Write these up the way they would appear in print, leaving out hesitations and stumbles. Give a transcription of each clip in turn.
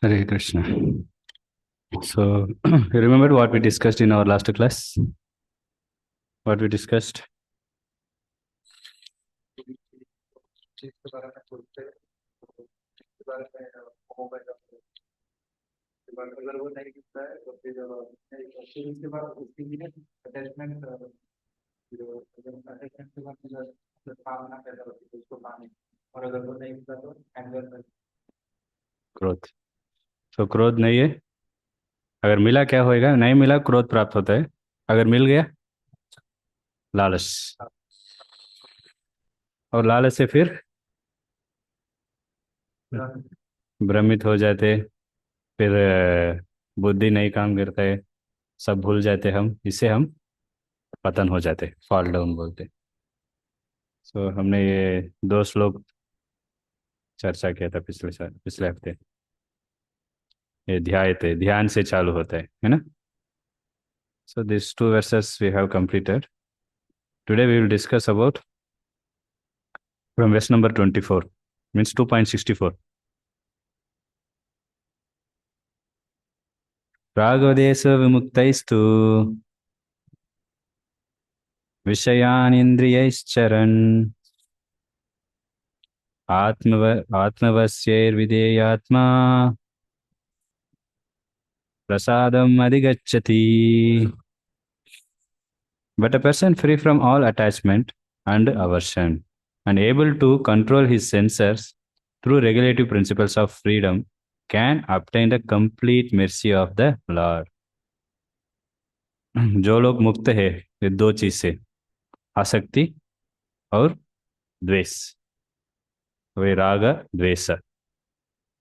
Hare Krishna. So, you remember what we discussed in our last class? What we discussed? इसके बारे में सोचते हैं, इसके बारे में मोबाइल के बारे में अगर वो नहीं दिखता है तो फिर इसके बाद उसकी भी अटैचमेंट जो अटैचमेंट के बाद जो भावना पैदा होती है उसको पाने, और अगर वो नहीं दिखता तो एंगर। क्रोध. तो क्रोध नहीं है. अगर मिला क्या होएगा? नहीं मिला क्रोध प्राप्त होता है. अगर मिल गया लालच. और लालच से फिर भ्रमित हो जाते. फिर बुद्धि नहीं काम करता है. सब भूल जाते हम. इससे हम पतन हो जाते, फॉल डाउन बोलते. सो हमने ये दो श्लोक चर्चा किया था पिछले हफ्ते. ये ध्यान से चालू होता है ना. So these two verses we have completed. Today we will discuss about from verse number 24, means 2.64. Raag Desh विमुक्तैस्तु विषयानिन्द्रियैश्चरन् आत्मवश्यैर्विधेयात्मा प्रसादम् अधिगच्छति. But a person free from all attachment and aversion and able to control his senses through regulative principles of freedom can obtain the complete mercy of the Lord. जो लोग मुक्त है ये दो चीज से, आसक्ति और द्वेष, वैराग द्वेष.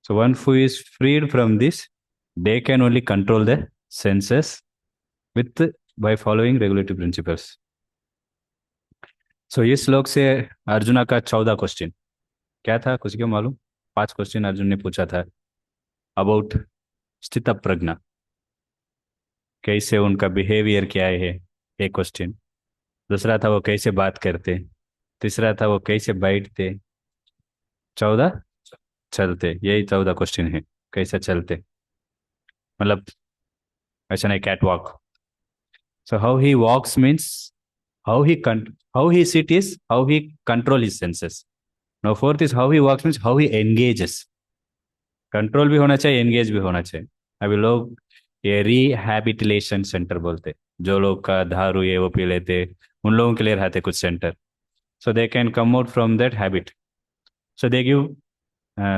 So one who is freed from this, they can only control the senses with by following regulative principles. So इस श्लोक से अर्जुना का 14 क्वेश्चन क्या था, कुछ क्यों मालूम? 5 क्वेश्चन अर्जुन ने पूछा था अबाउट स्थित प्रज्ञा, कैसे उनका बिहेवियर क्या है, एक क्वेश्चन. दूसरा था वो कैसे बात करते. तीसरा था वो कैसे बैठते. 14 चलते. यही 14 क्वेश्चन है. कैसे चलते मतलब ऐसा नहीं, cat walk. So how he walks means how he sit is how he control his senses. Now fourth is how he walks means how he engages. Control भी होना चाहिए, एंगेज भी होना चाहिए. अभी लोग ये रिहैबिलिटेशन सेंटर बोलते. जो लोग का दारू ये वो पी लेते, उन लोगों के लिए रहते कुछ centre. So they can come out from that habit. So they give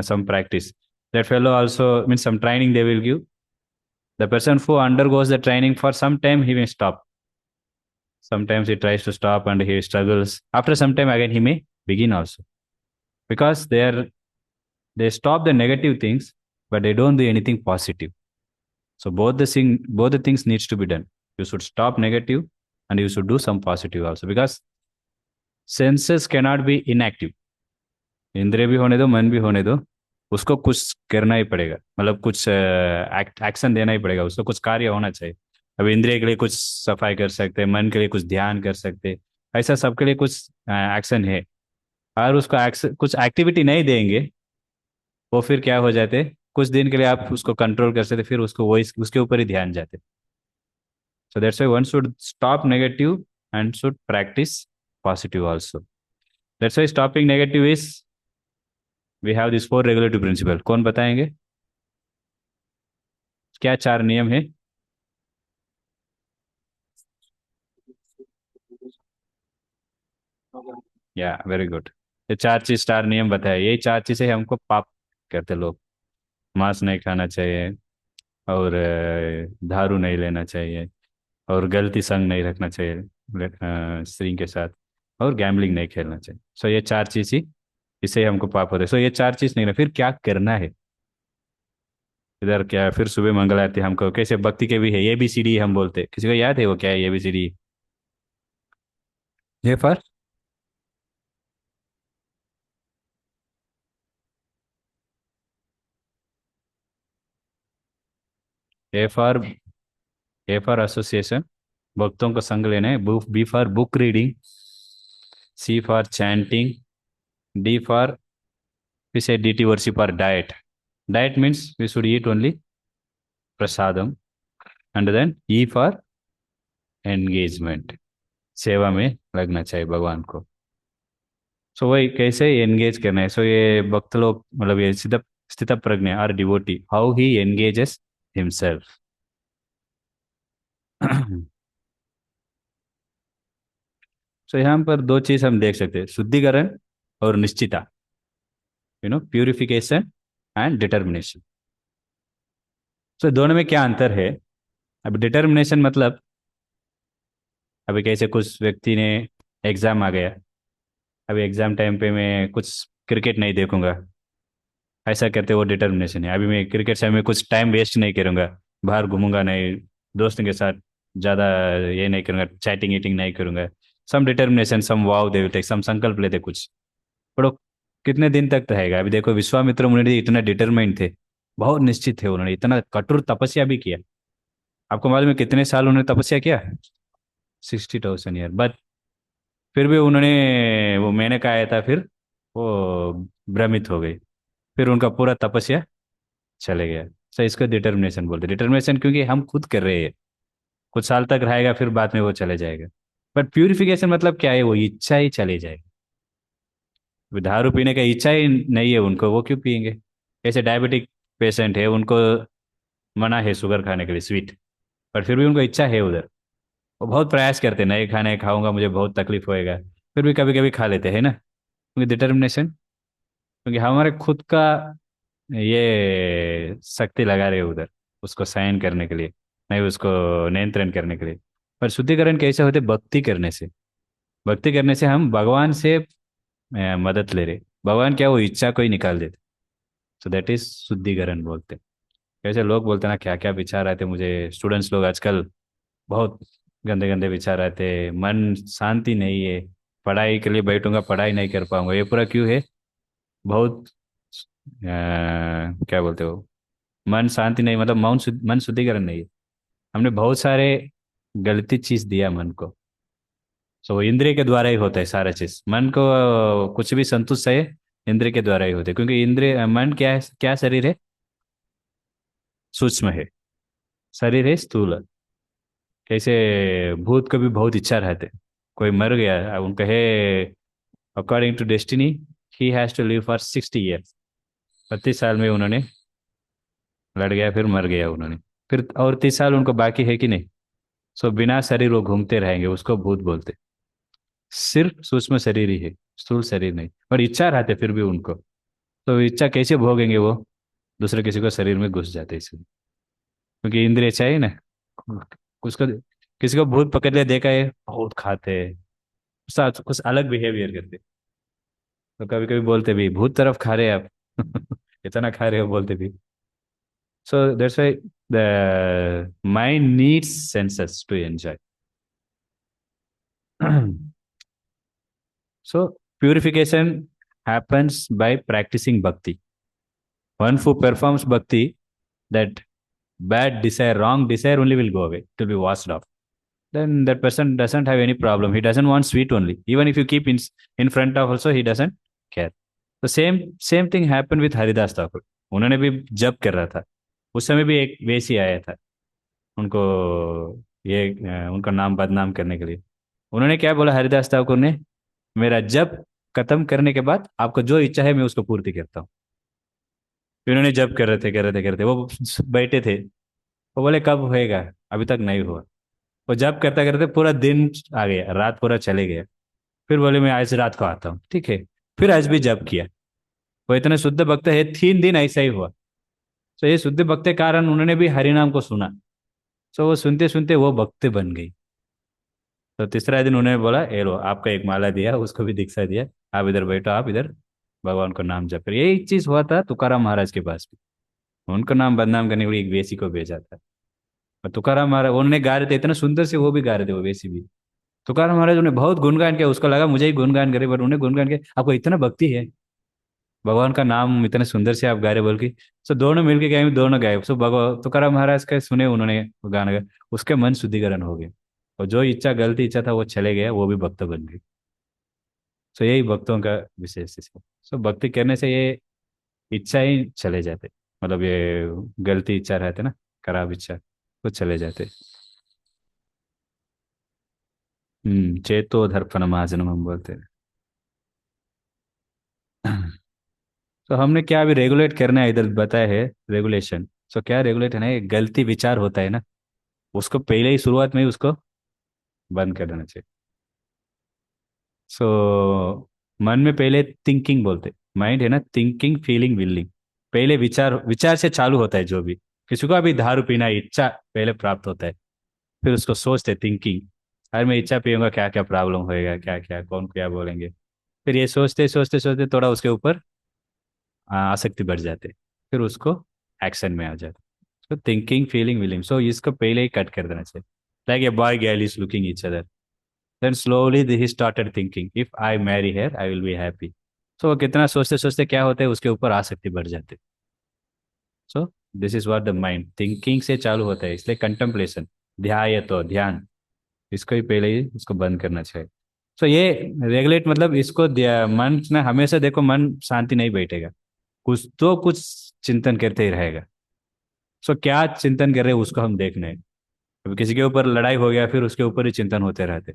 some practice. That fellow also means some training they will give. The person who undergoes the training for some time he may stop. Sometimes he tries to stop and he struggles. After some time again he may begin also. Because they stop the negative things, but they don't do anything positive. So both the things needs to be done. You should stop negative and you should do some positive also. Because senses cannot be inactive. इंद्रिय भी होने दो, मन भी होने दो, उसको कुछ करना ही पड़ेगा. मतलब कुछ एक्शन देना ही पड़ेगा, उसको कुछ कार्य होना चाहिए. अब इंद्रिय के लिए कुछ सफाई कर सकते हैं, मन के लिए कुछ ध्यान कर सकते हैं. ऐसा सबके लिए कुछ एक्शन है. और उसको कुछ एक्टिविटी नहीं देंगे, वो फिर क्या हो जाते, कुछ दिन के लिए आप उसको कंट्रोल कर सकते, फिर उसको वही उसके ऊपर ही ध्यान जाते. So that's why one should stop negative and should practice positive also. That's why stopping negative is we have this 4 regulative principle. कौन बताएंगे क्या 4 नियम है? या वेरी गुड. ये 4 चीज 4 नियम बताए. यही 4 चीजें हमको पाप करते लोग. मांस नहीं खाना चाहिए, और दारू नहीं लेना चाहिए, और गलती संग नहीं रखना चाहिए स्त्री के साथ, और गैम्बलिंग नहीं खेलना चाहिए. सो ये 4 चीज ही इससे हमको पाप होते. सो ये 4 चीज नहीं ना, फिर क्या करना है? इधर क्या फिर सुबह मंगल आरती हमको कैसे भक्ति के भी है, ये भी सीढ़ी हम बोलते. किसी को याद है वो क्या है ये भी सीढ़ी? ये for A for A for association, भक्तों को संग लेने. B for book reading. C for chanting. D for फिर से डी टी वर्शिप और diet. Diet means we should eat only prasadam, and then E for engagement, सेवा में लगना चाहिए भगवान को। सो वही कैसे एंगेज करना है। सो ये भक्त लोग मतलब ये स्थित स्थित प्रज्ञ are devotee, how he engages himself. So यहाँ पर दो चीज हम देख सकते हैं, शुद्धिकरण और निश्चिता, प्यूरिफिकेशन एंड डिटर्मिनेशन। सो दोनों में क्या अंतर है। अब डिटर्मिनेशन मतलब, अभी कैसे कुछ व्यक्ति ने एग्जाम आ गया, अभी एग्जाम टाइम पे मैं कुछ क्रिकेट नहीं देखूंगा, ऐसा करते वो डिटर्मिनेशन है। अभी मैं क्रिकेट से में कुछ टाइम वेस्ट नहीं करूंगा, बाहर घूमूंगा नहीं, दोस्तों के साथ ज़्यादा ये नहीं करूंगा, चैटिंग ईटिंग नहीं करूंगा। Some determination, some vow they will take, some संकल्प लेते कुछ, पर वो कितने दिन तक रहेगा। अभी देखो विश्वामित्र मुनि जी इतना डिटरमाइंड थे, बहुत निश्चित थे, उन्होंने इतना कठोर तपस्या भी किया। आपको मालूम है कितने साल उन्होंने तपस्या किया? 60,000 ईयर। बट फिर भी उन्होंने वो मैंने कहा आया था, फिर वो भ्रमित हो गई, फिर उनका पूरा तपस्या चले गया। सो इसको डिटर्मिनेशन बोलते हैं। डिटर्मिनेशन क्योंकि हम खुद कर रहे हैं, कुछ साल तक रहेगा फिर बाद में वो चले जाएगा। बट प्यूरिफिकेशन मतलब क्या है, वो इच्छा ही चली जाएगी। वो दारू पीने का इच्छा ही नहीं है उनको, वो क्यों पियेंगे। जैसे डायबिटिक पेशेंट है, उनको मना है शुगर खाने के लिए, स्वीट, पर फिर भी उनको इच्छा है उधर, वो बहुत प्रयास करते हैं, नहीं खाने खाऊंगा मुझे बहुत तकलीफ होएगा, फिर भी कभी कभी खा लेते हैं ना, क्योंकि डिटर्मिनेशन, क्योंकि हमारे खुद का ये शक्ति लगा रहे हैं उधर, उसको सहन करने के लिए, नहीं उसको नियंत्रण करने के लिए। पर शुद्धिकरण कैसे होते? भक्ति करने से। भक्ति करने से हम भगवान से मदद ले रहे, भगवान क्या वो इच्छा को ही निकाल देते। सो दैट इज शुद्धिकरण बोलते हैं। कैसे लोग बोलते हैं ना, क्या क्या विचार आते हैं मुझे, स्टूडेंट्स लोग आजकल बहुत गंदे गंदे विचार आते हैं, मन शांति नहीं है, पढ़ाई के लिए बैठूंगा पढ़ाई नहीं कर पाऊंगा, ये पूरा क्यों है? बहुत क्या बोलते हो, मन शांति नहीं, मतलब मन शुद्धिकरण नहीं है। हमने बहुत सारे गलती चीज दिया मन को। सो इंद्रिय के द्वारा ही होता है सारा चीज, मन को कुछ भी संतुष्ट है इंद्रिय के द्वारा ही होते हैं, क्योंकि इंद्रिय मन क्या है, क्या शरीर है? सूक्ष्म है, शरीर है स्थूल। कैसे भूत को भी बहुत इच्छा रहते, कोई मर गया, अब उनका है according to destiny he has to live for 60 years, 30 साल में उन्होंने लड़ गया, फिर मर गया उन्होंने, फिर और 30 साल उनको बाकी है कि नहीं। सो बिना शरीर वो घूमते रहेंगे, उसको भूत बोलते। सिर्फ सूक्ष्म शरीर ही है, स्थूल शरीर नहीं, और इच्छा रहते फिर भी उनको। तो इच्छा कैसे भोगेंगे वो? दूसरे किसी को शरीर में घुस जाते इसलिए, क्योंकि इंद्रिय चाहिए ना। उसको किसी को भूत पकड़ लिया, देखा है बहुत खाते हैं, साथ कुछ अलग बिहेवियर करते, तो कभी कभी बोलते भी भूत तरफ खा रहे हैं आप, इतना खा रहे हो बोलते भी। So that's why the mind needs senses to enjoy. So purification happens by practicing bhakti. One who performs bhakti, that bad desire, wrong desire only will go away. It will be washed off. Then that person doesn't have any problem. He doesn't want sweet only. Even if you keep in front of also, he doesn't care. The same thing happened with Haridas Thakur. उन्होंने भी जप कर रहा था, उस समय भी एक वेसी आया था उनको, ये उनका नाम बदनाम करने के लिए। उन्होंने क्या बोला हरिदास ठाकुर ने, मेरा जप खत्म करने के बाद आपको जो इच्छा है मैं उसको पूर्ति करता हूँ। फिर उन्होंने जप कर रहे थे वो बैठे थे, वो बोले कब होएगा, अभी तक नहीं हुआ। वो जप करते करते पूरा दिन आ गया, रात पूरा चले गया। फिर बोले मैं आज रात को आता हूँ, ठीक है। फिर आज भी जप किया। वो इतने शुद्ध भक्त है, 3 दिन ऐसा ही हुआ। तो ये शुद्ध भक्त के कारण उन्होंने भी हरिनाम को सुना। तो वो सुनते सुनते वो भक्त बन गई। तो तीसरा दिन उन्होंने बोला ए लो आपका एक माला दिया, उसको भी दीक्षा दिया, आप इधर बैठो, आप इधर भगवान का नाम जप करिए। यही चीज हुआ था तुकाराम महाराज के पास भी, उनका नाम बदनाम करने के लिए एक वेसी को भेजा था। और तुकाराम महाराज उन्होंने गा रहे थे इतना सुंदर से, वो भी गा रहे थे वो वेसी भी। तुकाराम महाराज उन्हें बहुत गुणगान किया, उसको लगा मुझे ही गुणगान करे, पर उन्हें गुणगान किया आपको इतना भक्ति है, भगवान का नाम इतने सुंदर से आप गा रहे बोल के। सो दोनों मिलके गए, दोनों गाए। सो भगवान तुकाराम महाराज का सुने उन्होंने वो गाना गाया, उसके मन शुद्धिकरण हो गए, और जो इच्छा गलती इच्छा था वो चले गया, वो भी भक्त बन गए। सो यही भक्तों का विशेष है। सो भक्ति करने से ये इच्छा ही चले जाते। मतलब ये गलती इच्छा रहते ना, खराब इच्छा, वो चले जाते। चेतो दर्पणमार्जनम हम बोलते हैं। तो हमने क्या अभी रेगुलेट करना है इधर बताया है, रेगुलेशन। सो क्या रेगुलेट है ना, ये गलती विचार होता है ना, उसको पहले ही शुरुआत में ही उसको बंद कर देना चाहिए। सो मन में पहले थिंकिंग बोलते, माइंड है ना, थिंकिंग फीलिंग विलिंग, पहले विचार, विचार से चालू होता है जो भी। किसी को अभी दारू पीना है, इच्छा पहले प्राप्त होता है, फिर उसको सोचते थिंकिंग, अरे मैं इच्छा पीऊंगा क्या क्या प्रॉब्लम होएगा, क्या क्या कौन क्या बोलेंगे। फिर ये सोचते सोचते सोचते थोड़ा उसके ऊपर आसक्ति बढ़ जाते, फिर उसको एक्शन में आ जाते। So thinking feeling willing, so इसको पहले ही कट कर देना चाहिए। Like a boy girl is looking each other, then slowly he started thinking if I marry her I will be happy. So वो कितना सोचते सोचते क्या होता है, उसके ऊपर आसक्ति बढ़ जाती। So this is what the mind thinking से चालू होता है, इसलिए कंtemplation, ध्याय तो ध्यान, इसको ही पहले ही इसको बंद करना चाहिए। सो ये रेगुलेट मतलब इसको मन ना हमेशा देखो, मन शांति नहीं बैठेगा, कुछ तो कुछ चिंतन करते ही रहेगा। सो क्या चिंतन कर रहे हैं उसको हम देख रहे हैं। अभी किसी के ऊपर लड़ाई हो गया, फिर उसके ऊपर ही चिंतन होते रहते,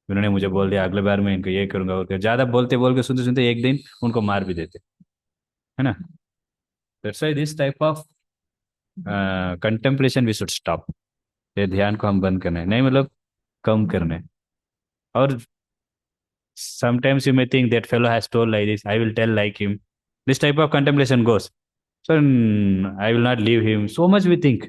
उन्होंने मुझे बोल दिया अगले बार मैं इनको ये करूंगा वो करूंगा, ज्यादा बोलते बोल के सुनते सुनते एक दिन उनको मार भी देते, है ना। That's why this type of contemplation we should stop. ये ध्यान को हम बंद करना है, नहीं मतलब कम करना है। और sometimes you may think that fellow has told like this, I will tell like him. This type of contemplation goes. So I will not leave him. So much we think.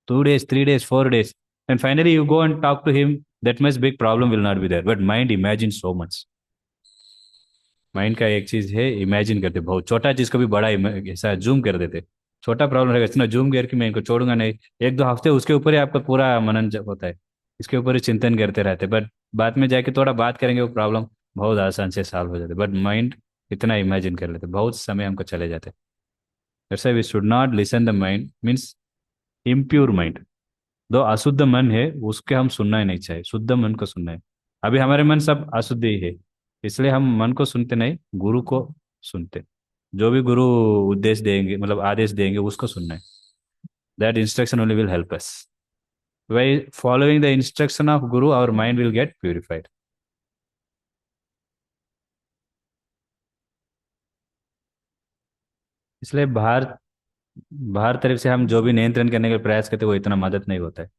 2 days, 3 days, 4 days. And finally you go and talk to him. That much big problem will not be there. But mind imagines so much. Mind का एक चीज है, imagine करते बहुत छोटा चीज को भी बड़ा ऐसा जूम कर देते। छोटा प्रॉब्लम रहेगा इतना जूम करके मैं इनको छोड़ूंगा नहीं, 1-2 हफ्ते उसके ऊपर ही आपका पूरा मनन होता है, इसके ऊपर ही चिंतन करते रहते। बट बाद में जाके थोड़ा बात करेंगे, वो प्रॉब्लम बहुत आसान से सॉल्व हो जाते। बट माइंड इतना इमेजिन कर लेते, बहुत समय हमको चले जाते। That's why we should not listen the mind, means impure mind. दो अशुद्ध मन है उसके हम सुनना ही नहीं चाहिए, शुद्ध मन को सुनना है। अभी हमारे मन सब अशुद्ध ही है, इसलिए हम मन को सुनते नहीं, गुरु को सुनते। जो भी गुरु उद्देश्य देंगे मतलब आदेश देंगे उसको सुनना है। That instruction only will help us. By following the instruction of guru our mind will get purified. इसलिए बाहर, बाहर तरफ से हम जो भी नियंत्रण करने का प्रयास करते वो इतना मदद नहीं होता है।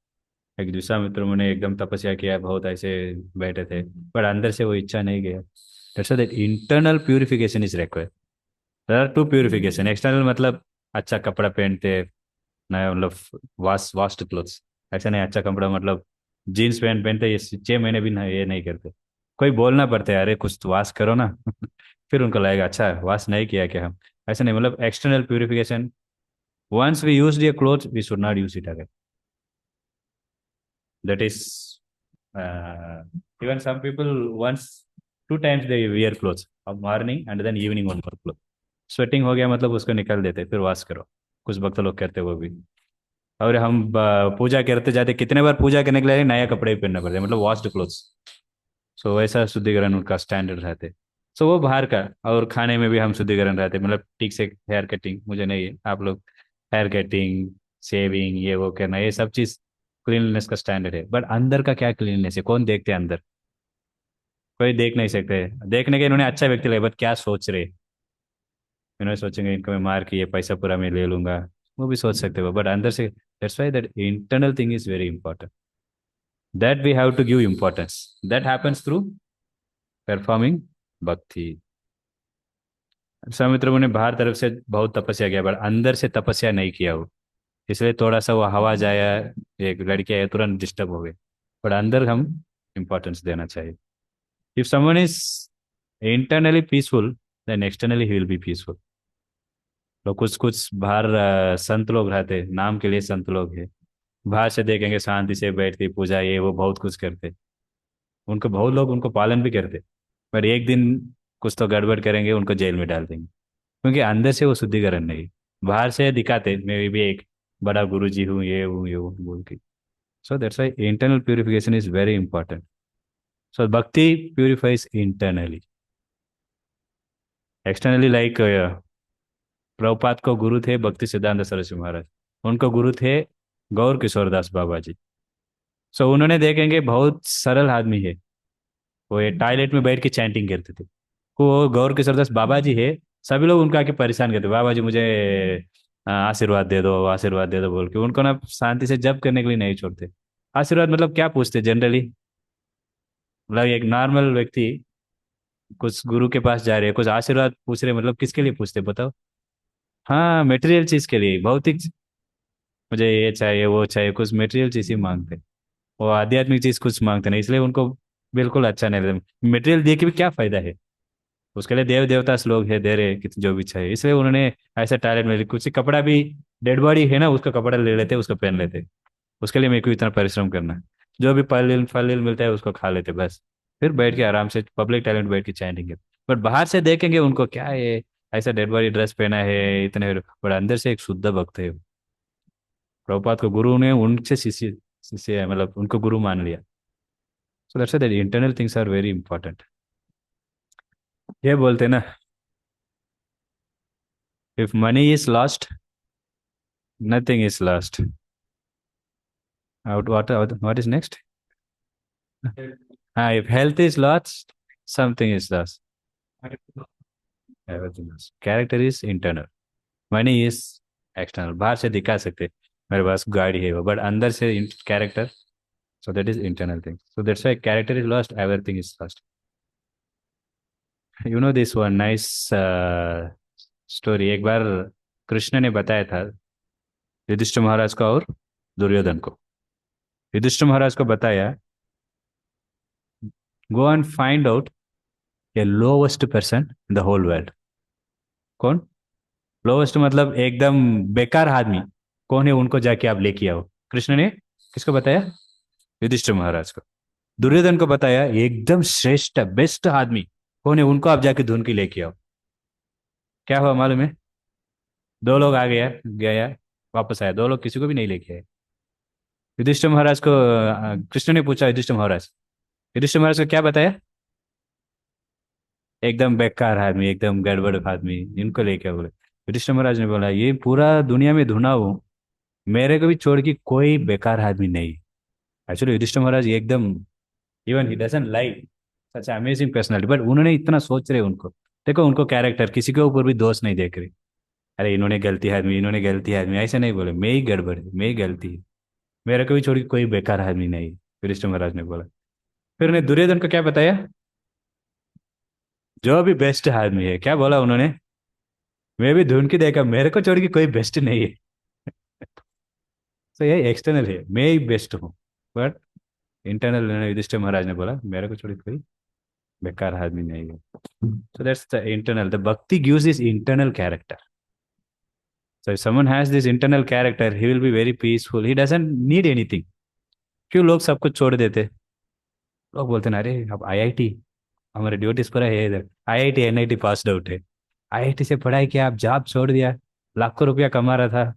एक दूसरा मित्रों ने एकदम तपस्या किया, बहुत ऐसे बैठे थे, पर अंदर से वो इच्छा नहीं गया। That's that internal purification is required. There are two purification, external मतलब अच्छा कपड़ा पहनते, नया मतलब वास्ट क्लोथ्स, ऐसा नहीं अच्छा कपड़ा मतलब जीन्स पैंट पहनते, ये 6 महीने भी नहीं, ये नहीं करते। कोई बोलना पड़ता है अरे कुछ तो वाश करो ना। फिर उनको लगेगा अच्छा वाश नहीं किया क्या हम। ऐसा नहीं, मतलब external purification. Once we use ये cloth we should not use it again. That is, even some people once, 2 times they wear clothes, morning and then evening one more clothes। Sweating हो गया मतलब उसको निकाल देते फिर वॉश करो, कुछ भक्त लोग करते वो भी। और हम पूजा करते जाते, कितने बार पूजा करने के लिए नया कपड़े भी पहनना पड़ते मतलब वॉश्ड क्लोथ्स। सो वैसा शुद्धिकरण उनका स्टैंडर्ड रहते। सो वो बाहर का। और खाने में भी हम शुद्धिकरण रहते, मतलब ठीक से हेयर कटिंग मुझे नहीं है, आप लोग हेयर कटिंग, शेविंग, ये वो करना, ये सब चीज़ क्लीनलीनेस का स्टैंडर्ड है। बट अंदर का क्या क्लीनलीनेस है, कौन देखते हैं अंदर? कोई देख नहीं सकते। देखने के इन्होंने अच्छा व्यक्ति लगे, बट क्या सोच रहे, इन्होंने सोचेंगे इनको मैं मार के ये पैसा पूरा मैं ले लूंगा, वो भी सोच सकते हो। बट अंदर से, that's why that internal thing is very important, that we have to give importance. That happens through performing bhakti. Saumitra मुनि बाहर तरफ से बहुत तपस्या किया, बट अंदर से तपस्या नहीं किया वो, इसलिए थोड़ा सा वो हवा जाया, एक लड़की आया तुरंत डिस्टर्ब हो गए। बट अंदर हम इंपॉर्टेंस देना चाहिए। If someone is internally peaceful then externally he will be peaceful. तो कुछ कुछ बाहर संत लोग रहते, नाम के लिए संत लोग हैं, बाहर से देखेंगे शांति से बैठते पूजा ये वो बहुत कुछ करते, उनको बहुत लोग उनको पालन भी करते। पर एक दिन कुछ तो गड़बड़ करेंगे, उनको जेल में डाल देंगे, क्योंकि अंदर से वो शुद्धिकरण नहीं। बाहर से दिखाते मैं भी एक बड़ा गुरु जी हूँ, ये हूँ बोल के। So that's why internal purification is very important. So bhakti purifies internally, externally like Prabhupada को गुरु थे भक्ति सिद्धांत सरस्वती महाराज, उनको गुरु थे गौर किशोरदास बाबा जी। सो उन्होंने देखेंगे बहुत सरल आदमी है, वो ये टॉयलेट में बैठ के चैंटिंग करते थे। वो गौर किशोरदास बाबा जी है, सभी लोग उनका आके परेशान करते, बाबा जी मुझे आशीर्वाद दे दो, आशीर्वाद दे दो बोल के उनको ना शांति से जप करने के लिए नहीं छोड़ते। आशीर्वाद मतलब क्या पूछते जनरली, मतलब एक नॉर्मल व्यक्ति कुछ गुरु के पास जा रहे हैं, कुछ आशीर्वाद पूछ रहे हैं, मतलब किसके लिए पूछते बताओ? हाँ, मटेरियल चीज के लिए, भौतिक मुझे ये चाहिए वो चाहिए, कुछ मटेरियल चीज ही मांगते। वो आध्यात्मिक चीज कुछ मांगते नहीं, इसलिए उनको बिल्कुल अच्छा नहीं लगता। मटेरियल दे के भी क्या फायदा है, उसके लिए देव देवता लोग है दे रहे कि जो भी चाहिए, इसलिए उन्होंने ऐसा टैलेंट में कुछ कपड़ा भी, डेड बॉडी है ना उसका कपड़ा ले लेते उसको पहन लेते। उसके लिए मेरे को इतना परिश्रम करना, जो भी फल फल मिलता है उसको खा लेते बस। फिर बैठ के आराम से पब्लिक टैलेंट बैठ के चैंटिंग करते। बट बाहर से देखेंगे उनको क्या है, ऐसा डेड बॉडी ड्रेस पहना है इतने, बट अंदर से एक शुद्ध भक्त है। प्रभुपाद को गुरु ने उनसे शिष्य, शिष्य मतलब उनको गुरु मान लिया। So that's that internal things are very important. ये बोलते ना, if money is lost nothing is lost. Out what is next? हाँ, if health is lost something is lost, everything lost. Character is internal, money is external, बाहर से दिखा सकते मेरे पास गाड़ी है वो, बट अंदर से character, so that is internal thing, so that's why character is lost, everything is lost. You know this one nice story, एक बार कृष्ण ने बताया था युधिष्ठिर महाराज को और दुर्योधन को। युधिष्ठिर महाराज को बताया, go and find out a lowest person in the whole world. कौन? लोवेस्ट मतलब एकदम बेकार आदमी कौन है, उनको जाके आप लेके आओ। कृष्ण ने किसको बताया? युधिष्ठिर महाराज को। दुर्योधन को बताया एकदम श्रेष्ठ बेस्ट आदमी कौन है, उनको आप जाके ढूंढ के लेके आओ। क्या हुआ मालूम है? दो लोग आ गया गया, वापस आया, दो लोग किसी को भी नहीं लेके आए। युधिष्ठिर महाराज को कृष्ण ने पूछा, युधिष्ठिर महाराज को क्या बताया? एकदम बेकार आदमी, एकदम गड़बड़ आदमी, इनको लेके आओ बोले। युधिष्ठिर महाराज ने बोला ये पूरा दुनिया में ढूंढा हूं, मेरे को भी छोड़ के कोई बेकार आदमी नहीं। एक्चुअली युधिष्ठिर महाराज एकदम, even he doesn't like such amazing personality, but उन्होंने इतना सोच रहे उनको, देखो उनको कैरेक्टर, किसी के ऊपर भी दोष नहीं देख रहे। अरे इन्होंने गलती है आदमी, इन्होंने गलती है आदमी, ऐसे नहीं बोले, मैं ही गड़बड़ है, मैं ही गलती है, मेरे को भी छोड़ के कोई बेकार आदमी नहीं। युधिष्ठिर महाराज ने बोला। फिर उन्हें दुर्योधन को क्या बताया? जो भी बेस्ट आदमी है, क्या बोला उन्होंने? मैं भी ढूंढ के देखा, मेरे को छोड़ के कोई बेस्ट नहीं है। तो ये एक्सटर्नल है, मैं ही बेस्ट हूँ, बट इंटरनल युधिष्ठिर महाराज ने बोला मेरे को छोड़ के कोई बेकार आदमी नहीं है। So that's the internal. The bhakti gives this internal character. So if someone has this internal character, he will be very peaceful. He doesn't need anything. क्यों लोग सब कुछ छोड़ देते? लोग बोलते ना, अरे अब आईआईटी, हमारे ड्यूटीज पर है इधर, आईआईटी एनआईटी पास आउट है, आईआईटी से पढ़ाई किया, आप जॉब छोड़ दिया, लाखों रुपया कमा रहा था,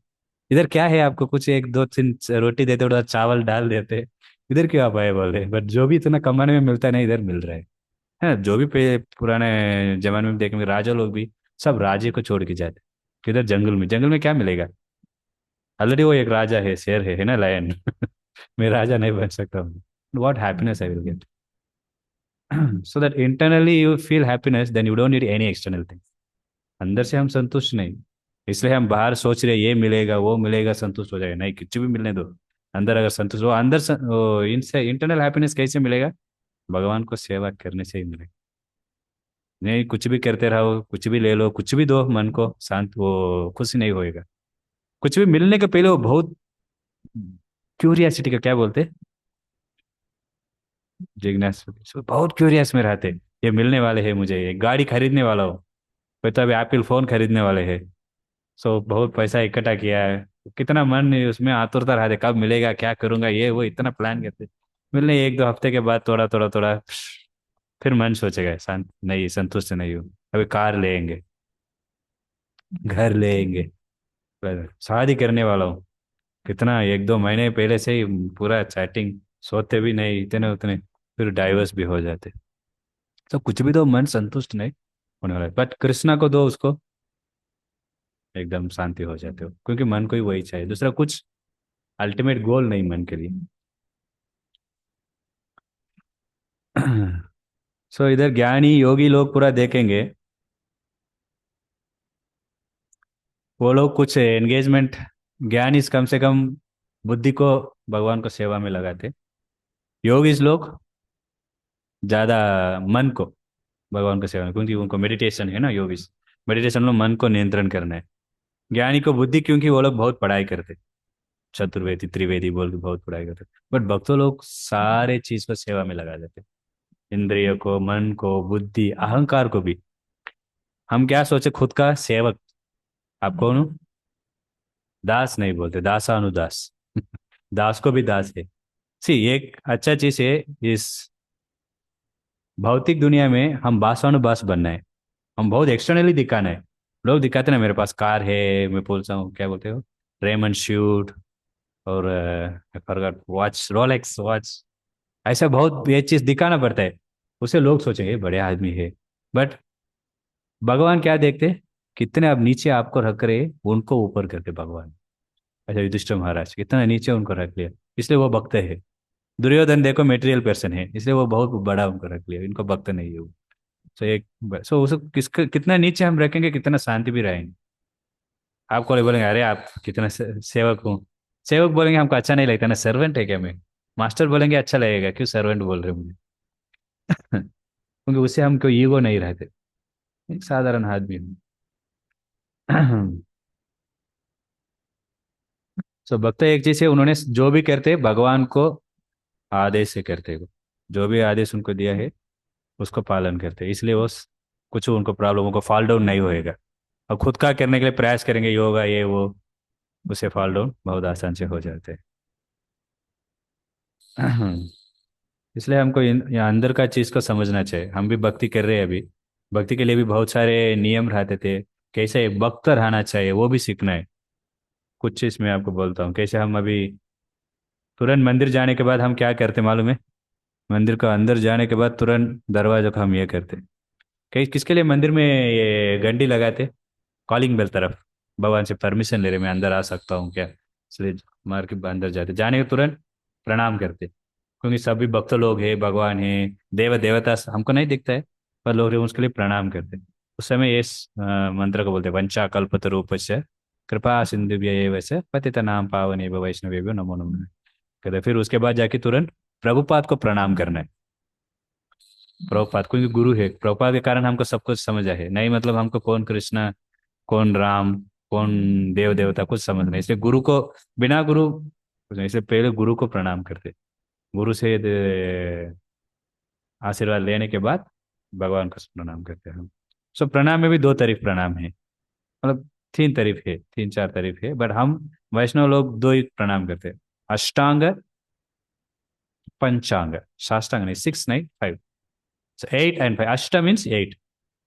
इधर क्या है आपको, कुछ एक दो तीन रोटी देते, थोड़ा चावल डाल देते, इधर क्यों आप आए बोल रहे? बट जो भी इतना कमाने में मिलता है ना, इधर मिल रहा है जो भी पुराने जमाने में देखेंगे राजा लोग भी सब राज्य को छोड़ के जाते किधर, जंगल में। जंगल में क्या मिलेगा? ऑलरेडी वो एक राजा है ना, लायन। मैं राजा नहीं बन सकता हूँ। What happiness I will get? So that internally you feel happiness, then you don't need any external thing. अंदर से हम संतुष्ट नहीं, इसलिए हम बाहर सोच रहे ये मिलेगा वो मिलेगा, संतुष्ट हो जाएगा, नहीं कुछ भी मिलने दो। अंदर अगर संतुष्ट हो, अंदर इनसे इंटरनल हैप्पीनेस कैसे मिलेगा? भगवान को सेवा करने से ही मिलेगा। नहीं कुछ भी करते रहो, कुछ भी ले लो, कुछ भी दो मन को शांत, वो खुश नहीं होएगा। कुछ भी मिलने के पहले वो बहुत क्यूरियासिटी का क्या बोलते, जिज्ञासा, बहुत क्यूरियस में रहते। ये मिलने वाले हैं, मुझे ये गाड़ी खरीदने वाला हो, कोई तो अभी एप्पल फोन खरीदने वाले हैं, सो बहुत पैसा इकट्ठा किया है, कितना मन है उसमें, आतुरता रहते कब मिलेगा, क्या करूंगा, ये वो इतना प्लान करते। मिलने एक दो हफ्ते के बाद थोड़ा थोड़ा थोड़ा फिर मन सोचेगा शांत नहीं, संतुष्ट नहीं हूँ, अभी कार लेंगे, घर लेंगे, शादी करने वाला हूँ, कितना एक दो महीने पहले से ही पूरा चैटिंग, सोते भी नहीं इतने उतने, फिर डाइवर्स भी हो जाते। तो कुछ भी दो मन संतुष्ट नहीं होने वाला है, बट कृष्णा को दो उसको एकदम शांति हो जाते हो, क्योंकि मन को ही वही चाहिए, दूसरा कुछ अल्टीमेट गोल नहीं मन के लिए। सो इधर ज्ञानी योगी लोग पूरा देखेंगे, वो लोग कुछ एंगेजमेंट, ज्ञानी कम से कम बुद्धि को भगवान को सेवा में लगाते, योगी लोग ज़्यादा मन को भगवान को सेवा में, क्योंकि उनको मेडिटेशन है ना, योगी मेडिटेशन में मन को नियंत्रण करना है। ज्ञानी को बुद्धि, क्योंकि वो लोग बहुत पढ़ाई करते, चतुर्वेदी त्रिवेदी बोल के बहुत पढ़ाई करते। बट भक्तों लोग सारे चीज को सेवा में लगा देते, इंद्रिय को, मन को, बुद्धि, अहंकार को भी। हम क्या सोचे, खुद का सेवक। आप कौन हो? दास नहीं बोलते, दासानुदास। दास को भी दास है। सी एक अच्छा चीज है, इस भौतिक दुनिया में हम दासानुदास बनना है, हम बहुत एक्सटर्नली दिखाना है। लोग दिखाते ना, मेरे पास कार है, मैं बोलता हूँ क्या बोलते हो, रेमंड शूट, और फॉरगॉट वॉच, रोलेक्स वॉच, ऐसा बहुत ये चीज दिखाना पड़ता है, उसे लोग सोचेंगे बड़े आदमी है। बट भगवान क्या देखते, कितने अब नीचे आपको रख रहे, उनको ऊपर करते भगवान। अच्छा युधिष्ठिर महाराज कितना नीचे उनको रख लिया, इसलिए वो भक्त है। दुर्योधन देखो मेटेरियल पर्सन है, इसलिए वो बहुत बड़ा उनको रख लिया, इनको भक्त नहीं है वो। सो एक, सो उसे किसका कितना नीचे हम रखेंगे, कितना शांति भी रहेंगे। आपको बोलेंगे अरे आप कितना सेवक हूँ, सेवक बोलेंगे हमको अच्छा नहीं लगता ना, सर्वेंट है क्या मैं। मास्टर बोलेंगे अच्छा लगेगा, क्यों सर्वेंट बोल रहे हो मुझे। क्योंकि उससे हमको ईगो नहीं रहते, एक साधारण आदमी हूँ। सो भक्त एक चीज है, उन्होंने जो भी करते भगवान को आदेश से करते हो, जो भी आदेश उनको दिया है उसको पालन करते हैं, इसलिए वो कुछ उनको प्रॉब्लमों को फॉल डाउन नहीं होएगा। और खुद का करने के लिए प्रयास करेंगे, योगा ये वो, उसे फॉल डाउन बहुत आसान से हो जाते हैं। इसलिए हमको यहाँ अंदर का चीज को समझना चाहिए। हम भी भक्ति कर रहे हैं अभी, भक्ति के लिए भी बहुत सारे नियम रहते थे, कैसे एक भक्त रहना चाहिए वो भी सीखना है। कुछ चीज मैं आपको बोलता हूँ, कैसे हम अभी तुरंत मंदिर जाने के बाद हम क्या करते मालूम है, मंदिर का अंदर जाने के बाद तुरंत दरवाजा को हम ये करते, कई किसके लिए मंदिर में ये घंटी लगाते, कॉलिंग बेल तरफ, भगवान से परमिशन ले रहे मैं अंदर आ सकता हूँ क्या, इसलिए मार के अंदर जाते, जाने के तुरंत प्रणाम करते, क्योंकि सभी भक्त लोग हैं, भगवान है, देव देवता हमको नहीं दिखता है, पर लोग हैं, उसके लिए प्रणाम करते। उस समय ये मंत्र को बोलते, वंचा कल्पतरूपस्य कृपा सिंधु वैसे पतित नाम पावन वैष्णवेभ्यो नमो नमः कहते। फिर उसके बाद जाके तुरंत प्रभुपाद को प्रणाम करना है। प्रभुपाद क्योंकि गुरु है, प्रभुपाद के कारण हमको सब कुछ समझ आए, नहीं मतलब हमको कौन कृष्ण, कौन राम, कौन देव देवता कुछ समझ नहीं, इसलिए गुरु को, बिना गुरु कुछ नहीं, इसलिए पहले गुरु को प्रणाम करते, गुरु से आशीर्वाद लेने के बाद भगवान को प्रणाम करते हैं हम। सो प्रणाम में भी दो तारीफ प्रणाम है, मतलब तीन तारीफ है, तीन चार तारीफ है, बट हम वैष्णव लोग दो ही प्रणाम करते हैं, अष्टांग, पंचांग, साष्टांग नहीं, सिक्स नहीं फाइव, एट एंड फाइव, अष्ट मीन्स एट,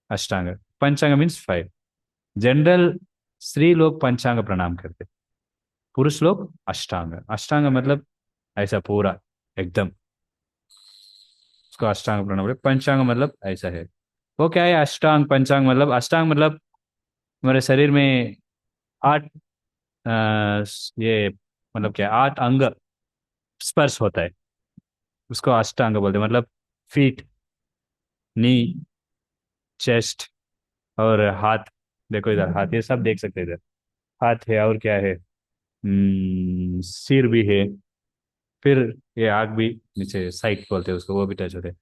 अष्टांग, पंचांग मीन्स फाइव। जनरल स्त्री लोग पंचांग प्रणाम करते, पुरुष लोग अष्टांग, अष्टांग मतलब ऐसा पूरा एकदम, उसको अष्टांग प्रणाम बोले। पंचांग मतलब ऐसा है, वो क्या है अष्टांग पंचांग मतलब, अष्टांग मतलब हमारे शरीर में आठ ये मतलब क्या, आठ अंग स्पर्श होता है, उसको अष्टांग बोलते हैं, मतलब फीट, नी, चेस्ट और हाथ। देखो इधर हाथ, ये सब देख सकते हैं इधर, हाथ है, और क्या है, सिर भी है, फिर ये आग भी, नीचे साइड बोलते हैं उसको, वो भी टच होते हैं।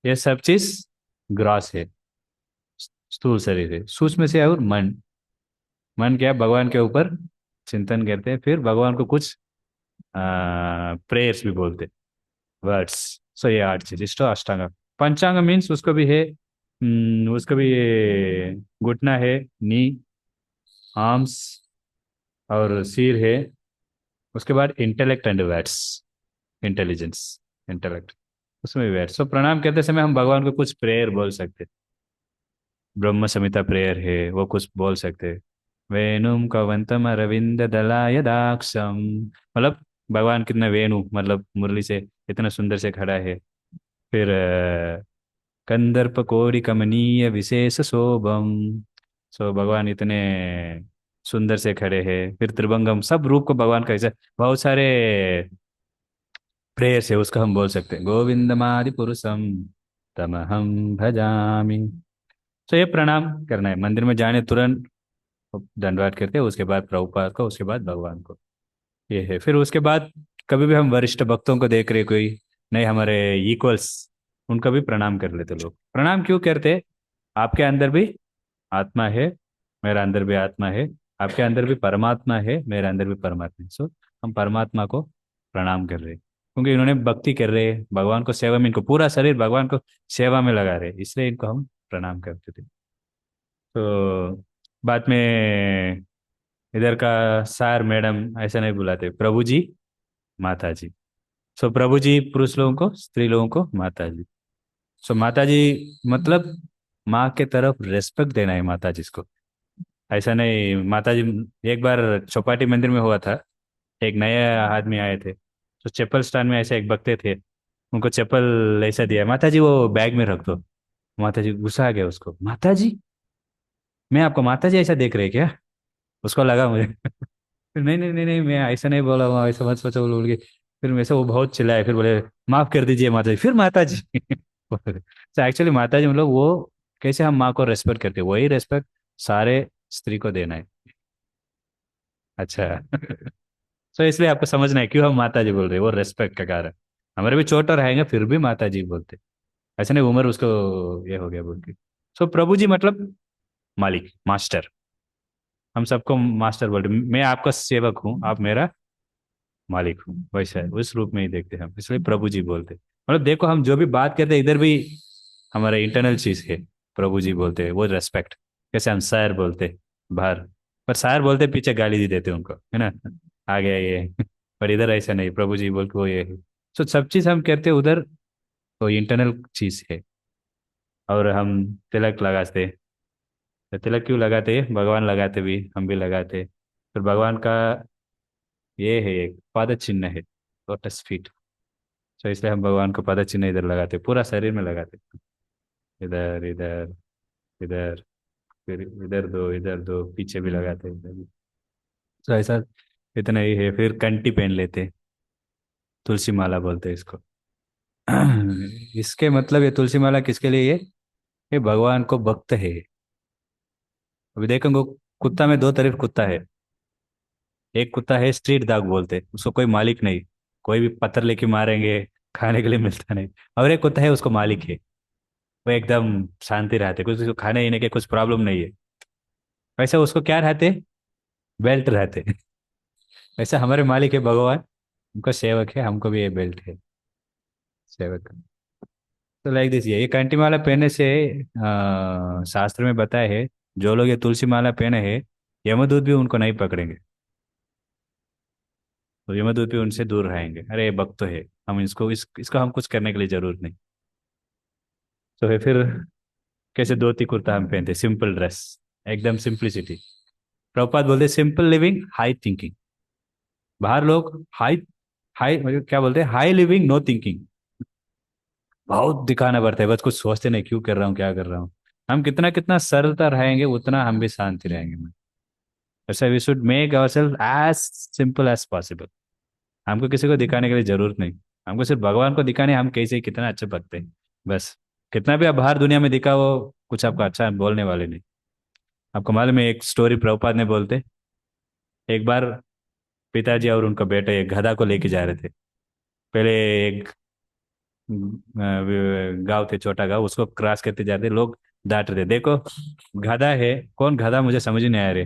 ये सब चीज ग्रास है, स्थूल शरीर है। सूक्ष्म से और मन, मन क्या है, भगवान के ऊपर चिंतन करते हैं, फिर भगवान को कुछ प्रेयर्स भी बोलते, वर्ड्स। सो ये आठ चीज, इष्टो अष्टांग। पंचांग मीन्स उसको भी है, उसको भी ये घुटना है, नी, आर्म्स और सिर है। उसके बाद intellect and words, intelligence, intellect, उसमें भी वर्ड्स। सो प्रणाम करते समय हम भगवान को कुछ प्रेयर बोल सकते, ब्रह्म संहिता प्रेयर है वो कुछ बोल सकते, वेणुम कवंतम अरविंद दलाय दाक्षम, मतलब भगवान कितना वेणु मतलब मुरली से इतना सुंदर से खड़ा है। फिर कंदर्प कोटि कमनीय विशेष शोभम, सो भगवान इतने सुंदर से खड़े हैं, फिर त्रिभंगम, सब रूप को भगवान का ऐसा बहुत सारे प्रेयर्स है, उसका हम बोल सकते हैं गोविंदमादि पुरुषम तमहम भजामि। तो ये प्रणाम करना है, मंदिर में जाने तुरंत दंडवात करते हैं, उसके बाद प्रभुपाद को, उसके बाद भगवान को। ये है, फिर उसके बाद कभी भी हम वरिष्ठ भक्तों को देख रहे कोई नहीं हमारे इक्वल्स, उनका भी प्रणाम कर लेते लोग। प्रणाम क्यों करते? आपके अंदर भी आत्मा है, मेरा अंदर भी आत्मा है, आपके अंदर भी परमात्मा है, मेरे अंदर भी परमात्मा है। सो हम परमात्मा को प्रणाम कर रहे हैं, क्योंकि इन्होंने भक्ति कर रहे हैं भगवान को, सेवा में इनको पूरा शरीर भगवान को सेवा में लगा रहे हैं, इसलिए इनको हम प्रणाम करते थे। तो बाद में इधर का सर मैडम ऐसा नहीं बुलाते, प्रभु जी, माता जी। सो प्रभु जी पुरुष लोगों को, स्त्री लोगों को माता जी। सो माता जी मतलब माँ के तरफ रेस्पेक्ट देना है माता जी को। ऐसा नहीं माता जी, एक बार चौपाटी मंदिर में हुआ था, एक नए आदमी आए थे, तो चप्पल स्टैंड में ऐसे एक बकते थे, उनको चप्पल ऐसा दिया, माता जी वो बैग में रख दो। माता जी गुस्सा आ गया उसको, माता जी, मैं आपको माता जी ऐसा देख रहे क्या? उसको लगा मुझे फिर नहीं नहीं नहीं नहीं, मैं ऐसा नहीं बोला हूँ, ऐसा मत सोचो बोल के। फिर मेरे से वो बहुत चिल्लाए, फिर बोले माफ कर दीजिए माता जी, फिर माता जी तो एक्चुअली माता जी मतलब वो कैसे हम माँ को रेस्पेक्ट करते हैं, वही रेस्पेक्ट सारे स्त्री को देना है। अच्छा तो इसलिए आपको समझना है क्यों हम माता जी बोल रहे हैं, वो रेस्पेक्ट का कारण। हमारे भी छोटा रहेंगे फिर भी माता जी बोलते, ऐसे नहीं उम्र उसको ये हो गया बोल के। सो प्रभु जी मतलब मालिक, मास्टर, हम सबको मास्टर बोल रहे, मैं आपका सेवक हूँ, आप मेरा मालिक हूँ, वैसा है, उस रूप में ही देखते हैं हम, इसलिए प्रभु जी बोलते मतलब देखो हम जो भी बात करते हैं इधर भी हमारा इंटरनल चीज है, प्रभु जी बोलते हैं वो रेस्पेक्ट। जैसे हम सर बोलते बाहर, पर सर बोलते पीछे गाली दी देते उनको, है ना, आ गया ये पर इधर ऐसा नहीं, प्रभु जी बोल के वो ये है। तो सब चीज हम कहते हैं उधर, तो इंटरनल चीज है। और हम तिलक लगाते, तो तिलक क्यों लगाते हैं? भगवान लगाते भी, हम भी लगाते। फिर भगवान का ये है एक पाद चिन्ह है, लोटस फीट। तो इसलिए हम भगवान को पद चिन्ह इधर लगाते, पूरा शरीर में लगाते, इधर इधर इधर, फिर इधर दो, पीछे भी लगाते इधर भी। तो ऐसा इतना ही है। फिर कंठी पहन लेते, तुलसी माला बोलते हैं इसको इसके मतलब ये तुलसी माला किसके लिए? ये भगवान को भक्त है। अभी देखोगे कुत्ता में दो तरफ कुत्ता है, एक कुत्ता है स्ट्रीट डॉग बोलते, उसको कोई मालिक नहीं, कोई भी पत्थर लेके मारेंगे, खाने के लिए मिलता नहीं। और एक कुत्ता है उसको मालिक है, वो एकदम शांति रहते, कुछ उसको खाने पीने के कुछ प्रॉब्लम नहीं है। वैसे उसको क्या रहते? बेल्ट रहते वैसे हमारे मालिक है भगवान, उनका सेवक है, हमको भी ये बेल्ट है, सेवक। तो लाइक दिस, ये कंठी माला पहनने से शास्त्र में बताया है, जो लोग ये तुलसी माला पहने हैं यमदूत भी उनको नहीं पकड़ेंगे, तो यमदूत भी उनसे दूर रहेंगे। अरे ये भक्त तो है, हम इसको हम कुछ करने के लिए जरूरत नहीं। तो फिर कैसे धोती कुर्ता हम पहनते, सिंपल ड्रेस, एकदम सिंप्लिसिटी। प्रभुपाद बोलते सिंपल लिविंग हाई थिंकिंग। बाहर लोग हाई हाई मतलब क्या बोलते हैं, हाई लिविंग नो थिंकिंग। बहुत दिखाना पड़ता है, बस कुछ सोचते नहीं क्यों कर रहा हूँ, क्या कर रहा हूँ। हम कितना कितना सरलता रहेंगे उतना हम भी शांति रहेंगे। ऐसा we should make our self as simple as possible. हमको किसी को दिखाने के लिए जरूरत नहीं, हमको सिर्फ भगवान को दिखाने हम कैसे कितना अच्छे भक्त हैं, बस। कितना भी आप बाहर दुनिया में दिखाओ, कुछ आपका अच्छा बोलने वाले नहीं। आपको मालूम है एक स्टोरी प्रभुपाद ने बोलते, एक बार पिताजी और उनका बेटा एक गधा को लेके जा रहे थे। पहले एक गांव थे, छोटा गांव, उसको क्रॉस करते जा रहे थे, लोग डांट रहे थे, देखो गधा है, कौन गधा मुझे समझ ही नहीं आ रहे,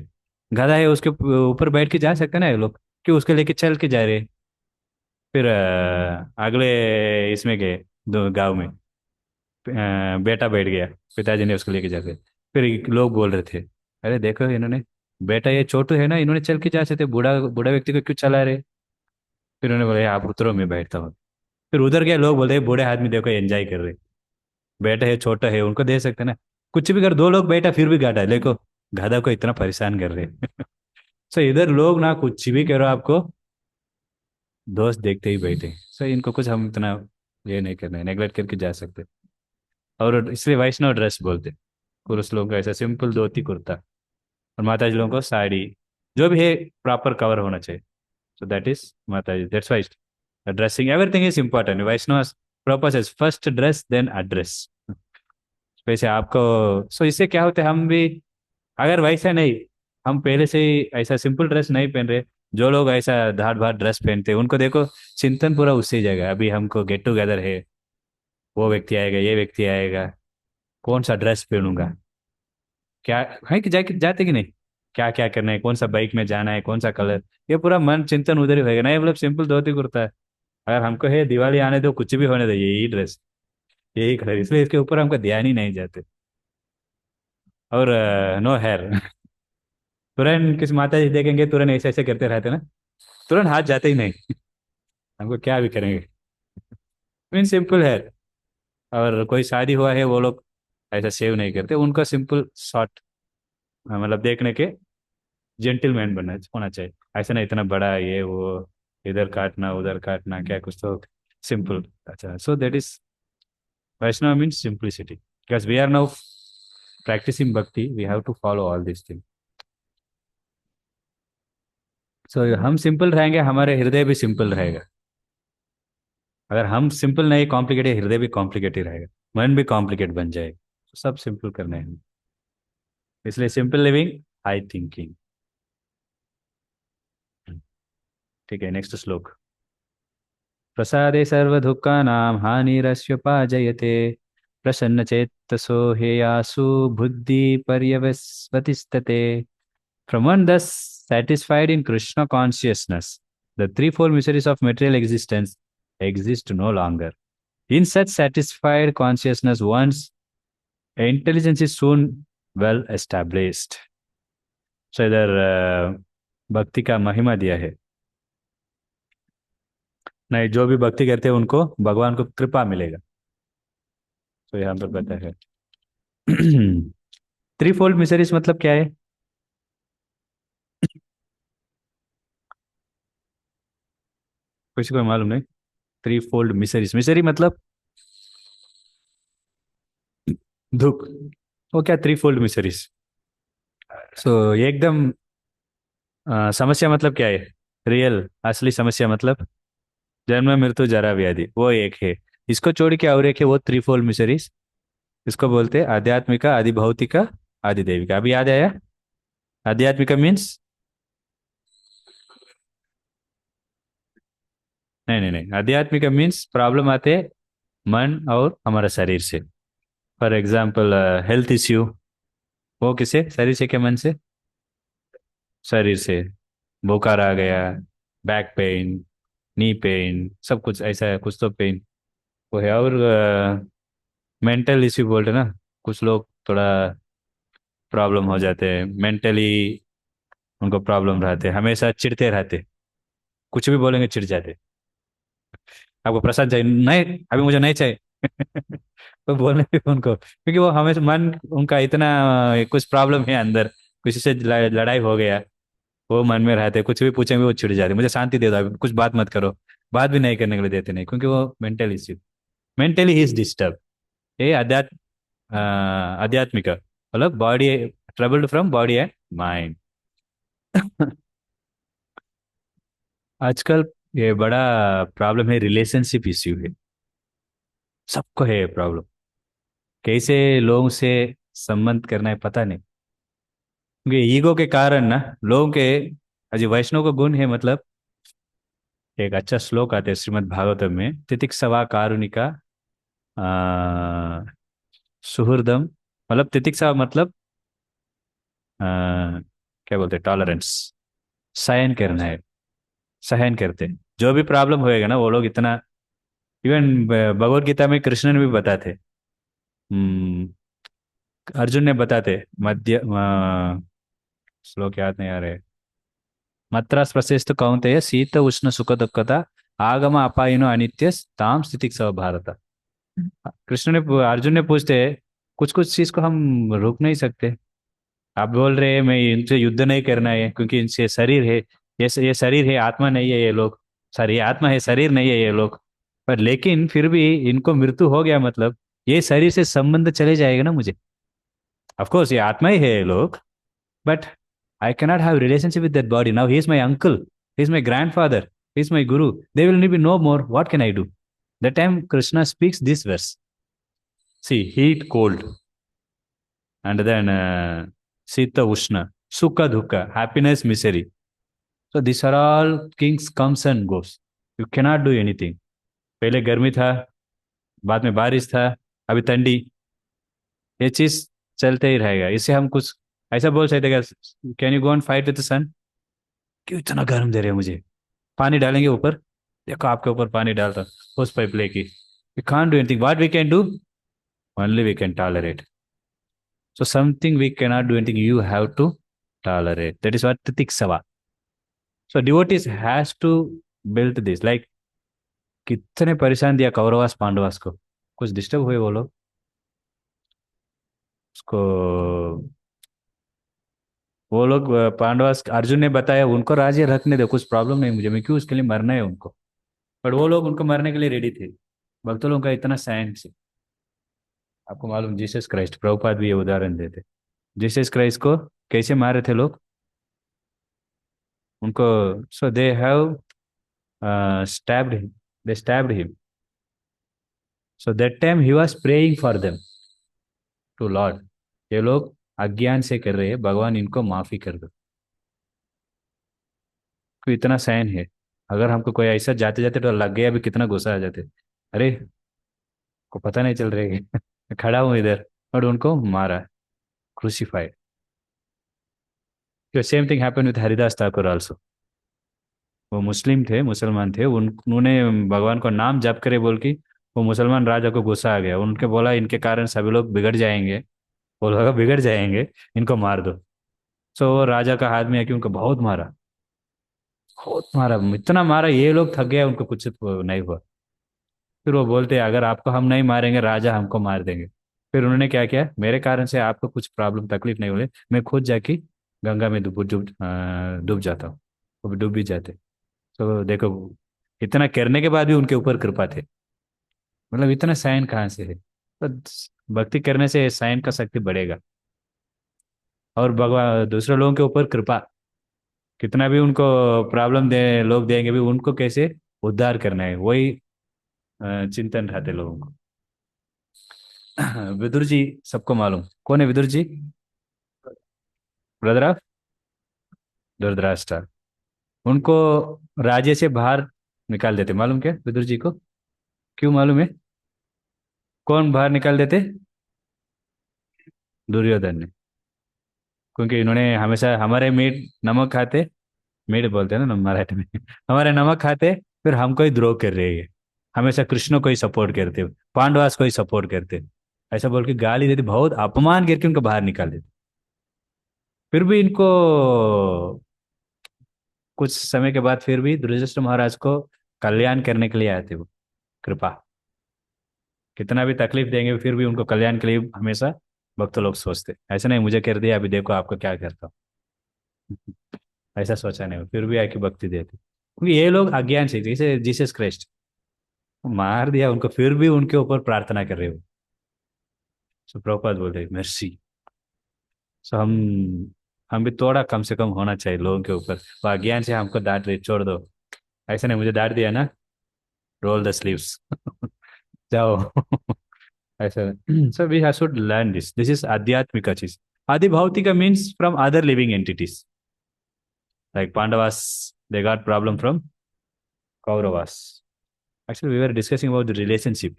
गधा है उसके ऊपर बैठ के जा सकते ना ये लोग, क्यों उसके लेके चल के जा रहे। फिर अगले इसमें गए, दो गांव में बेटा बैठ गया, पिताजी ने उसको लेके जाते, फिर लोग बोल रहे थे अरे देखो इन्होंने, बेटा ये छोटू है ना, इन्होंने चल के जा सकते, बूढ़ा बूढ़ा व्यक्ति को क्यों चला रहे। फिर उन्होंने बोला आप उतरो मैं बैठता हूँ। फिर उधर गए, लोग बोलते बूढ़े आदमी देखो एंजॉय कर रहे, बेटा है छोटा है उनको दे सकते ना, कुछ भी कर, दो लोग बैठा फिर भी गाटा देखो, गधा को इतना परेशान कर रहे सो इधर लोग ना कुछ भी करो आपको, दोस्त देखते ही बैठे। सो इनको कुछ हम इतना ये नहीं करना है, नेगलेक्ट करके जा सकते। और इसलिए वैष्णव ड्रेस बोलते, पुरुष लोगों का ऐसा सिंपल धोती कुर्ता, और माता जी लोगों को साड़ी, जो भी है प्रॉपर कवर होना चाहिए. So that is Mataji. That's why dressing, everything is important. Vaishnava's purpose is first dress, then address. वैसे आपको, सो इससे क्या होता है, हम भी अगर वैसा नहीं, हम पहले से ही ऐसा सिंपल ड्रेस नहीं पहन रहे, जो लोग ऐसा धाट भाट ड्रेस पहनते हैं उनको देखो, चिंतन पूरा उससे ही जाएगा. अभी हमको गेट टुगेदर है, वो व्यक्ति आएगा, ये व्यक्ति आएगा, कौन सा ड्रेस पहनूंगा, क्या है कि जाके जाते कि नहीं, क्या क्या करना है, कौन सा बाइक में जाना है, कौन सा कलर, ये पूरा मन चिंतन उधर ही होएगा. नहीं मतलब सिंपल धोती कुर्ता है, अगर हमको है दिवाली आने दो, कुछ भी होने दो, यही ड्रेस, यही कलर, इसलिए इसके ऊपर हमको ध्यान ही नहीं जाते. और नो हेयर. तुरंत किस माता जी देखेंगे, तुरंत ऐसे ऐसे करते रहते ना, तुरंत हाथ जाते ही नहीं. हमको क्या भी करेंगे, मीन सिंपल है. और कोई शादी हुआ है, वो लोग ऐसा सेव नहीं करते, उनका सिंपल शॉर्ट, मतलब देखने के जेंटलमैन बनना होना चाहिए. ऐसा नहीं इतना बड़ा ये वो, इधर काटना उधर काटना, क्या कुछ तो सिंपल. अच्छा, so that is Vaishnav means simplicity. Because we are now practicing bhakti, we have to follow all these things. So हम सिंपल रहेंगे, हमारे हृदय भी सिंपल रहेगा. अगर हम सिंपल नहीं, कॉम्प्लिकेटेड, हृदय भी कॉम्प्लिकेटेड रहेगा, मन भी कॉम्प्लिकेट बन जाएगा. तो सब सिंपल करने हैं, इसलिए सिंपल लिविंग, हाई थिंकिंग. ठीक है, नेक्स्ट श्लोक. प्रसादे सर्वदुःखानां हानिरस्योपाजयते, प्रसन्नचेतसो हेयासु बुद्धि पर्यवस्वतिस्ते. From one thus satisfied in Krishna consciousness, the threefold miseries of material existence exist no longer. In such satisfied consciousness, one's intelligence is soon well established. So इधर भक्ति का महिमा दिया है. नहीं, जो भी भक्ति करते हैं उनको भगवान को कृपा मिलेगा. तो यहाँ पर पता है. थ्री फोल्ड मिसरीज मतलब क्या है? किसी को मालूम नहीं. थ्री फोल्ड मिसरीज, मिसरी मतलब दुख, वो क्या थ्री फोल्ड मिसरीज? सो ये एकदम समस्या मतलब क्या है? रियल असली समस्या मतलब जन्म मृत्यु जरा व्याधि, वो एक है. इसको छोड़ के और एक है, वो थ्री फोल्ड मिसरीज. इसको बोलते हैं आध्यात्मिका, आदि भौतिका, आदि देविका. अभी याद आया? आध्यात्मिका मीन्स, नहीं नहीं नहीं, आध्यात्मिका मीन्स प्रॉब्लम आते हैं मन और हमारा शरीर से. फॉर एग्जाम्पल हेल्थ इश्यू, वो किसे, शरीर से क्या मन से? शरीर से. बुखार आ गया, बैक पेन, नी पेन, सब कुछ ऐसा है, कुछ तो पेन वो है. और मेंटल इश्यू बोलते हैं ना, कुछ लोग थोड़ा प्रॉब्लम हो जाते हैं मेंटली, उनको प्रॉब्लम रहते हैं, हमेशा चिढ़ते रहते, कुछ भी बोलेंगे चिढ़ जाते. आपको प्रसाद चाहिए? नहीं, अभी मुझे नहीं चाहिए. तो बोलने भी उनको, क्योंकि वो हमेशा मन उनका इतना कुछ प्रॉब्लम है अंदर, किसी से लड़ाई हो गया, वो मन में रहते, कुछ भी पूछेंगे वो चिढ़ जाते, मुझे शांति दे दो, अभी कुछ बात मत करो. बात भी नहीं करने के लिए देते नहीं, क्योंकि वो mental issue, mentally he is disturb. ये आध्यात्मिक मतलब body, troubled from body and mind. आजकल ये बड़ा प्रॉब्लम है, रिलेशनशिप इश्यू है, सबको है प्रॉब्लम. कैसे लोगों से संबंध करना है पता नहीं, क्योंकि ईगो के कारण ना लोगों के, अजी वैष्णव का गुण है मतलब. एक अच्छा श्लोक आते हैं श्रीमद् भागवतम में, तितिक्षवा कारुणिका सुहृदम, मतलब तितिक्षवा मतलब क्या बोलते हैं, टॉलरेंस, सहन करना है. सहन करते हैं. जो भी प्रॉब्लम होएगा ना, वो लोग इतना, इवन भगवत गीता में कृष्ण ने भी बताते, अर्जुन ने बताते, मध्य श्लोक याद नहीं आ रहे. मत्रा स्पृशेस्तु कौन्तेय शीत उष्ण सुख दुःखता आगम अपायिनो अनित्य ताम स्थिति सव भारत. कृष्ण ने अर्जुन ने पूछते, कुछ कुछ चीज को हम रोक नहीं सकते. आप बोल रहे हैं मैं इनसे युद्ध नहीं करना है, क्योंकि इनसे शरीर है, ये शरीर है, आत्मा नहीं है ये लोग. सॉरी, ये आत्मा है, शरीर नहीं है ये लोग. पर लेकिन फिर भी इनको मृत्यु हो गया मतलब ये शरीर से संबंध चले जाएगा ना मुझे. ऑफ कोर्स ये आत्मा ही है ये लोग, but I cannot have relationship with that body. Now he is my uncle. He is my grandfather. He is my guru. They will need me no more. What can I do? That time Krishna speaks this verse. See, heat, cold, and then Sita, Ushna, Sukha, Dukha, happiness, misery. So these are all kings comes and goes. You cannot do anything. पहले गर्मी था, बाद में बारिश था, अभी ठंडी। ये चीज चलते ही रहेगा। इससे हम कुछ ऐसा बोल सकते हैं, can you go and fight with the sun? क्यों इतना गर्म दे रहे हो मुझे? पानी डालेंगे ऊपर, देखो आपके ऊपर पानी डालता उस पाइप लेके। We can't do anything. What we can do? Only we can tolerate. So something we cannot do anything, you have to tolerate. That is what तितिक्षवा। So devotees has to build this, like कितने परेशान दिया कौरवास पांडवास को। कुछ disturb हुए वो लोग उसको। वो लोग पांडवास, अर्जुन ने बताया उनको राज्य रखने दो, कुछ प्रॉब्लम नहीं मुझे, मैं क्यों उसके लिए मरना है उनको। बट वो लोग उनको मरने के लिए रेडी थे। भक्तों लोगों का इतना साइंस। आपको मालूम जीसस क्राइस्ट, प्रभुपाद भी ये उदाहरण देते। जीसस क्राइस्ट को कैसे मारे थे लोग उनको? So they have stabbed him, they stabbed him. So that time he was praying for them to lord. ये लोग अज्ञान से कर रहे हैं, भगवान इनको माफी कर दो। तो इतना सहन है। अगर हमको कोई ऐसा जाते जाते तो लग गया भी, कितना गुस्सा आ जाते। अरे को पता नहीं चल रहा है मैं खड़ा हूँ इधर, और उनको मारा, crucified. Same thing happen with Haridas Thakur also. वो मुस्लिम थे, मुसलमान थे, उन्होंने भगवान को नाम जप करे बोल के, वो मुसलमान राजा को गुस्सा आ गया, उनके बोला इनके कारण सभी लोग बिगड़ जाएंगे। वो लोग बिगड़ जाएंगे, इनको मार दो। सो वो राजा का हाथ में आके उनको बहुत मारा, बहुत मारा, इतना मारा ये लोग थक गए, उनको कुछ नहीं हुआ। फिर वो बोलते हैं अगर आपको हम नहीं मारेंगे राजा हमको मार देंगे। फिर उन्होंने क्या किया, मेरे कारण से आपको कुछ प्रॉब्लम तकलीफ नहीं हुई, मैं खुद जाके गंगा में डूब डूब डूब जाता हूँ। वो डूब भी जाते। तो देखो, इतना करने के बाद भी उनके ऊपर कृपा थे। मतलब इतना साइन कहाँ से है? तो भक्ति करने से साइन का शक्ति बढ़ेगा। और भगवान दूसरे लोगों के ऊपर कृपा, कितना भी उनको प्रॉब्लम दे लोग देंगे भी, उनको कैसे उद्धार करना है वही चिंतन रहते लोगों को। विदुर जी सबको मालूम, कौन है विदुर जी? Brother of Dhritarashtra. उनको राज्य से बाहर निकाल देते, मालूम क्या विदुर जी को? क्यों मालूम है? कौन बाहर निकाल देते? दुर्योधन ने। क्योंकि इन्होंने हमेशा हमारे मीट नमक खाते, मीट बोलते हैं ना मराठी में हमारे नमक खाते, फिर हमको ही द्रोह कर रहे हैं। हमेशा कृष्ण को ही सपोर्ट करते, पांडवास को ही सपोर्ट करते, ऐसा बोल के गाली देते, बहुत अपमान करके उनको बाहर निकाल देते। फिर भी इनको कुछ समय के बाद फिर भी धृतराष्ट्र महाराज को कल्याण करने के लिए आए थे वो, कृपा। कितना भी तकलीफ देंगे फिर भी उनको कल्याण के लिए हमेशा भक्त लोग सोचते, ऐसा नहीं मुझे कर दिया अभी देखो आपको क्या करता हूँ। ऐसा सोचा नहीं, फिर भी आके भक्ति देते, क्योंकि ये लोग अज्ञान से, जैसे जीसस क्राइस्ट मार दिया उनको, फिर भी उनके ऊपर प्रार्थना कर रहे हो। सो प्रभुपाद बोल रहे मर्सी। सो हम भी थोड़ा कम से कम होना चाहिए लोगों के ऊपर। वो अज्ञान से हमको डांट रहे, छोड़ दो, ऐसा नहीं मुझे डांट दिया ना, रोल द स्लीव्स जाओ। ऐसा। So we have should learn this, this is आध्यात्मिक चीज। आदि भौतिक means from other living entities, like Pandavas they got problem from kauravas. Actually we were discussing about the relationship.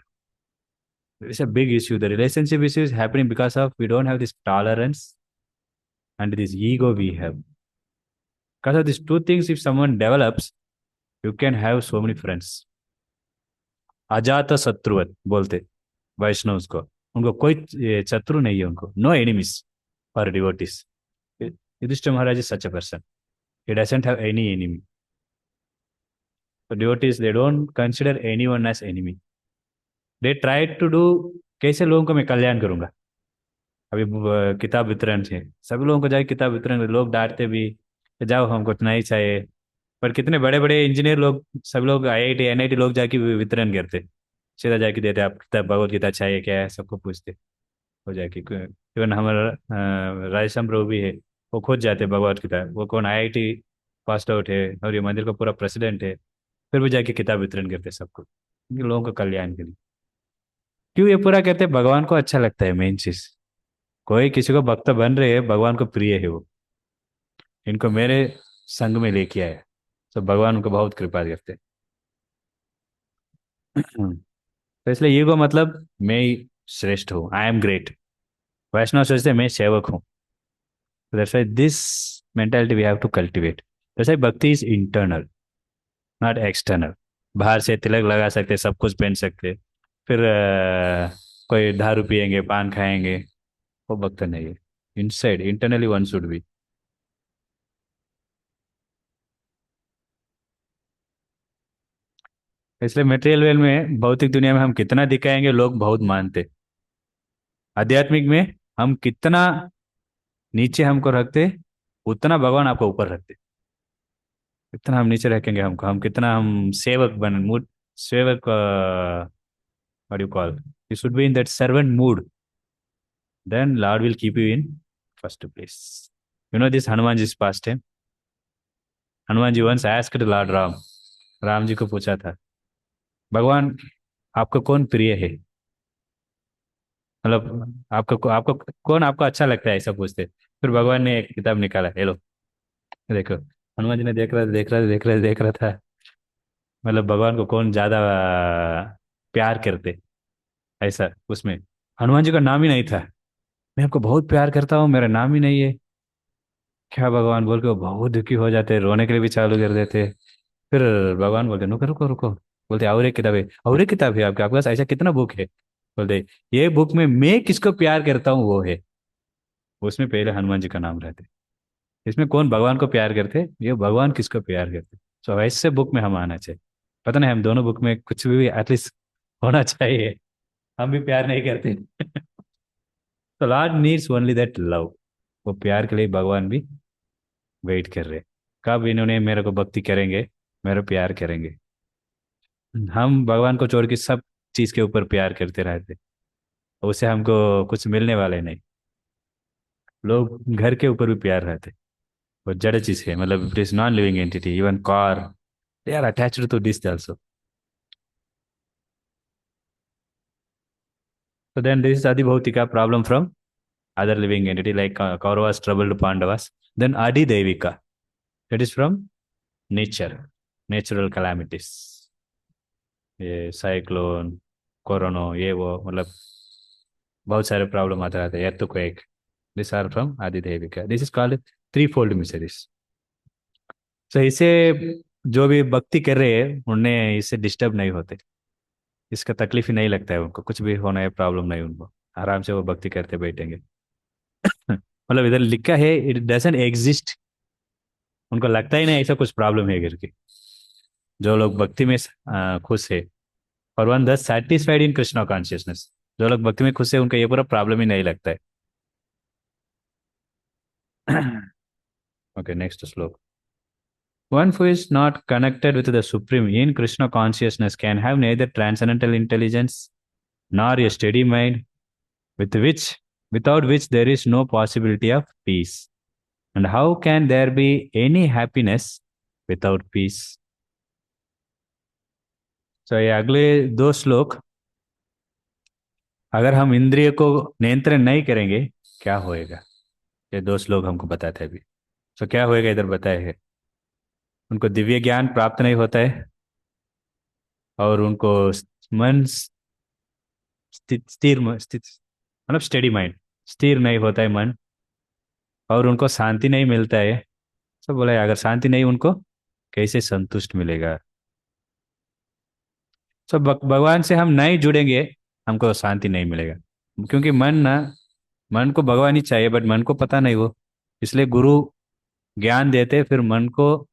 It's a big issue. The relationship issue is happening because of we don't have this tolerance and this ego we have. Because of these two things, if someone develops, you can have so many friends. अजात शत्रुवत बोलते वैष्णव को, उनको कोई शत्रु नहीं है, उनको no enemies for devotees. Yudhishthir Maharaj is such a person, he doesn't have any enemy. So devotees they don't consider anyone as enemy. They try to do, कैसे लोगों को मैं कल्याण करूंगा। अभी किताब वितरण थे, सभी लोगों को जाए किताब वितरण, लोग डांटते भी कि जाओ हमको तो नहीं चाहिए। पर कितने बड़े बड़े इंजीनियर लोग, सब लोग आईआईटी एनआईटी लोग जाके वितरण करते, सीधा जाके देते, आप किताब भगवत गीता चाहिए क्या है, सबको पूछते हो जाके। इवन हमारा राजेश्याम प्रभु भी है, वो खुद जाते भगवत गीता, वो कौन आईआईटी पास आउट है और ये मंदिर का पूरा प्रेसिडेंट है, फिर भी जाके किताब वितरण करते सबको, ये लोगों का कल्याण के लिए। क्यों ये पूरा कहते हैं? भगवान को अच्छा लगता है मेन चीज। कोई किसी को भक्त बन रहे हैं, भगवान को प्रिय है वो, इनको मेरे संग में लेके आया, तो भगवान उनको बहुत कृपा करते हैं। तो इसलिए ईगो मतलब मैं ही श्रेष्ठ हूँ, आई एम ग्रेट। वैष्णव सोचते हैं मैं सेवक हूँ। That's why this mentality we have to cultivate. That's why bhakti is internal, not external. बाहर से तिलक लगा सकते, सब कुछ पहन सकते, फिर कोई दारू पियेंगे, पान खाएंगे, वो भक्त नहीं है। Inside internally one should be. इसलिए मटेरियल वेल में, भौतिक दुनिया में हम कितना दिखाएंगे लोग बहुत मानते, आध्यात्मिक में हम कितना नीचे हमको रखते, उतना भगवान आपको ऊपर रखते। कितना हम नीचे रखेंगे हमको, हम कितना हम सेवक बन मूड, सेवक, what you call, you should be in that servant mood, then lord will keep you in first place. You know this Hanuman ji past है। Hanuman ji once asked lord Ram, Ram ji को पूछा था, भगवान आपको कौन प्रिय है, मतलब आपको आपको कौन आपको अच्छा लगता है, ऐसा पूछते। फिर भगवान ने एक किताब निकाला, ये लो देखो। हनुमान जी ने देख रहा था, मतलब भगवान को कौन ज्यादा प्यार करते, ऐसा उसमें हनुमान जी का नाम ही नहीं था। मैं आपको बहुत प्यार करता हूँ, मेरा नाम ही नहीं है क्या भगवान, बोल के वो बहुत दुखी हो जाते, रोने के लिए भी चालू कर देते। फिर भगवान बोलते रुको रुको रुको, बोलते और एक किताब है, और एक किताब है आपके पास, ऐसा कितना बुक है? बोलते ये बुक में मैं किसको प्यार करता हूँ वो है। उसमें पहले हनुमान जी का नाम रहते। इसमें कौन भगवान को प्यार करते, ये भगवान किसको प्यार करते। सो ऐसे बुक में हम आना चाहिए। पता नहीं हम दोनों बुक में कुछ भी एटलीस्ट होना चाहिए, हम भी प्यार नहीं करते। तो Lord needs only that love. वो प्यार के लिए भगवान भी वेट कर रहे, कब इन्होंने मेरे को भक्ति करेंगे, मेरे प्यार करेंगे। हम भगवान को छोड़ के सब चीज के ऊपर प्यार करते रहते, उससे हमको कुछ मिलने वाले नहीं। लोग घर के ऊपर भी प्यार रहते, वो जड़ चीज है, मतलब it is non living entity, even car they are attached to this also. So then this is Adi Bhautika problem from other living entity like Kauravas troubled Pandavas. Then Adi Devika, that is from nature, natural calamities. ये cyclone, corona, ये वो, मतलब बहुत सारे problem आते रहते हैं, earthquake. These are from Adi Devika. This is called three fold miseries. तो इसे जो भी भक्ति कर रहे हैं उन्हें इससे डिस्टर्ब नहीं होते, इसका तकलीफ ही नहीं लगता है उनको, कुछ भी होना है प्रॉब्लम नहीं उनको, आराम से वो भक्ति करते बैठेंगे। मतलब इधर लिखा है इट डजंट एग्जिस्ट, उनको लगता ही नहीं ऐसा कुछ प्रॉब्लम है करके। जो लोग भक्ति में खुश है, और वन दस सेटिस्फाइड इन कृष्णा कॉन्शियसनेस, जो लोग भक्ति में खुश है उनको ये पूरा प्रॉब्लम ही नहीं लगता है। ओके, नेक्स्ट श्लोक। One who is not connected with the Supreme in Krishna consciousness can have neither transcendental intelligence nor a steady mind, with which, without which there is no possibility of peace. And how can there be any happiness without peace? So ये अगले दो श्लोक, अगर हम इंद्रिय को नियंत्रण नहीं करेंगे क्या होएगा, ये दो श्लोक हमको बताते हैं अभी। तो क्या होएगा इधर बताए है, उनको दिव्य ज्ञान प्राप्त नहीं होता है, और उनको मन स्थिर मतलब स्टेडी माइंड, स्थिर नहीं होता है मन, और उनको शांति नहीं मिलता है। सब बोला है, अगर शांति नहीं उनको कैसे संतुष्ट मिलेगा। सब भगवान से हम नहीं जुड़ेंगे, हमको शांति नहीं मिलेगा। क्योंकि मन ना, मन को भगवान ही चाहिए बट मन को पता नहीं वो, इसलिए गुरु ज्ञान देते, फिर मन को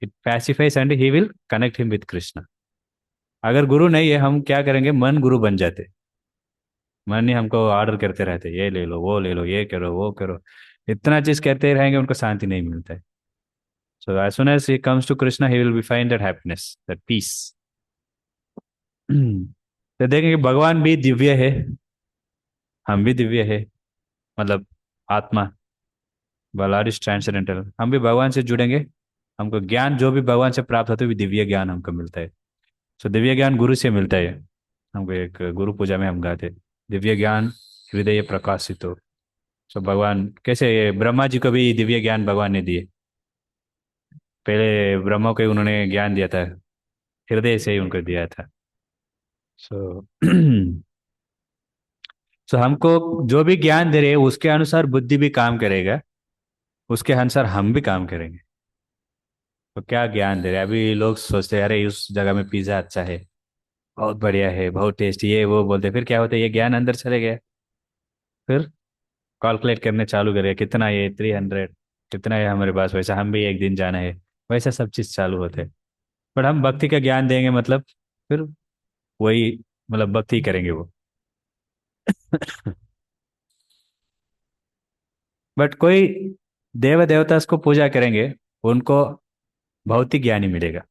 it pacifies and he will connect him with Krishna. अगर गुरु नहीं है हम क्या करेंगे, मन गुरु बन जाते, मन ही हमको ऑर्डर करते रहते, ये ले लो वो ले लो, ये करो वो करो, इतना चीज कहते रहेंगे, उनको शांति नहीं मिलता है। So as soon as he comes to Krishna he will be find that happiness, that peace. तो देखेंगे भगवान भी दिव्य है, हम भी दिव्य है, मतलब आत्मा। बलारिश ट्रांसेंडेंटल, हम भी भगवान से जुड़ेंगे। हमको ज्ञान जो भी भगवान से प्राप्त होते हुए दिव्य ज्ञान हमको मिलता है। सो दिव्य ज्ञान गुरु से मिलता है। हमको एक गुरु पूजा में हम गाते, दिव्य ज्ञान हृदय प्रकाशित हो। सो भगवान कैसे, ये ब्रह्मा जी को भी दिव्य ज्ञान भगवान ने दिए। पहले ब्रह्मा को ही उन्होंने ज्ञान दिया था, हृदय से ही उनको दिया था। सो सो हमको जो भी ज्ञान दे रहे हैं उसके अनुसार बुद्धि भी काम करेगा, उसके अनुसार हम भी काम करेंगे। तो क्या ज्ञान दे रहे हैं, अभी लोग सोचते हैं अरे उस जगह में पिज़्ज़ा अच्छा है, बहुत बढ़िया है, बहुत टेस्टी, ये वो बोलते हैं, फिर क्या होता है, ये ज्ञान अंदर चले गया। फिर कैलकुलेट करने चालू करेगा, कितना ये 300, कितना है हमारे पास, वैसा हम भी एक दिन जाना है, वैसा सब चीज़ चालू होते हैं। बट हम भक्ति का ज्ञान देंगे मतलब फिर वही, मतलब भक्ति करेंगे वो। बट कोई देव देवता उसको पूजा करेंगे, उनको भौतिक ज्ञान ही मिलेगा।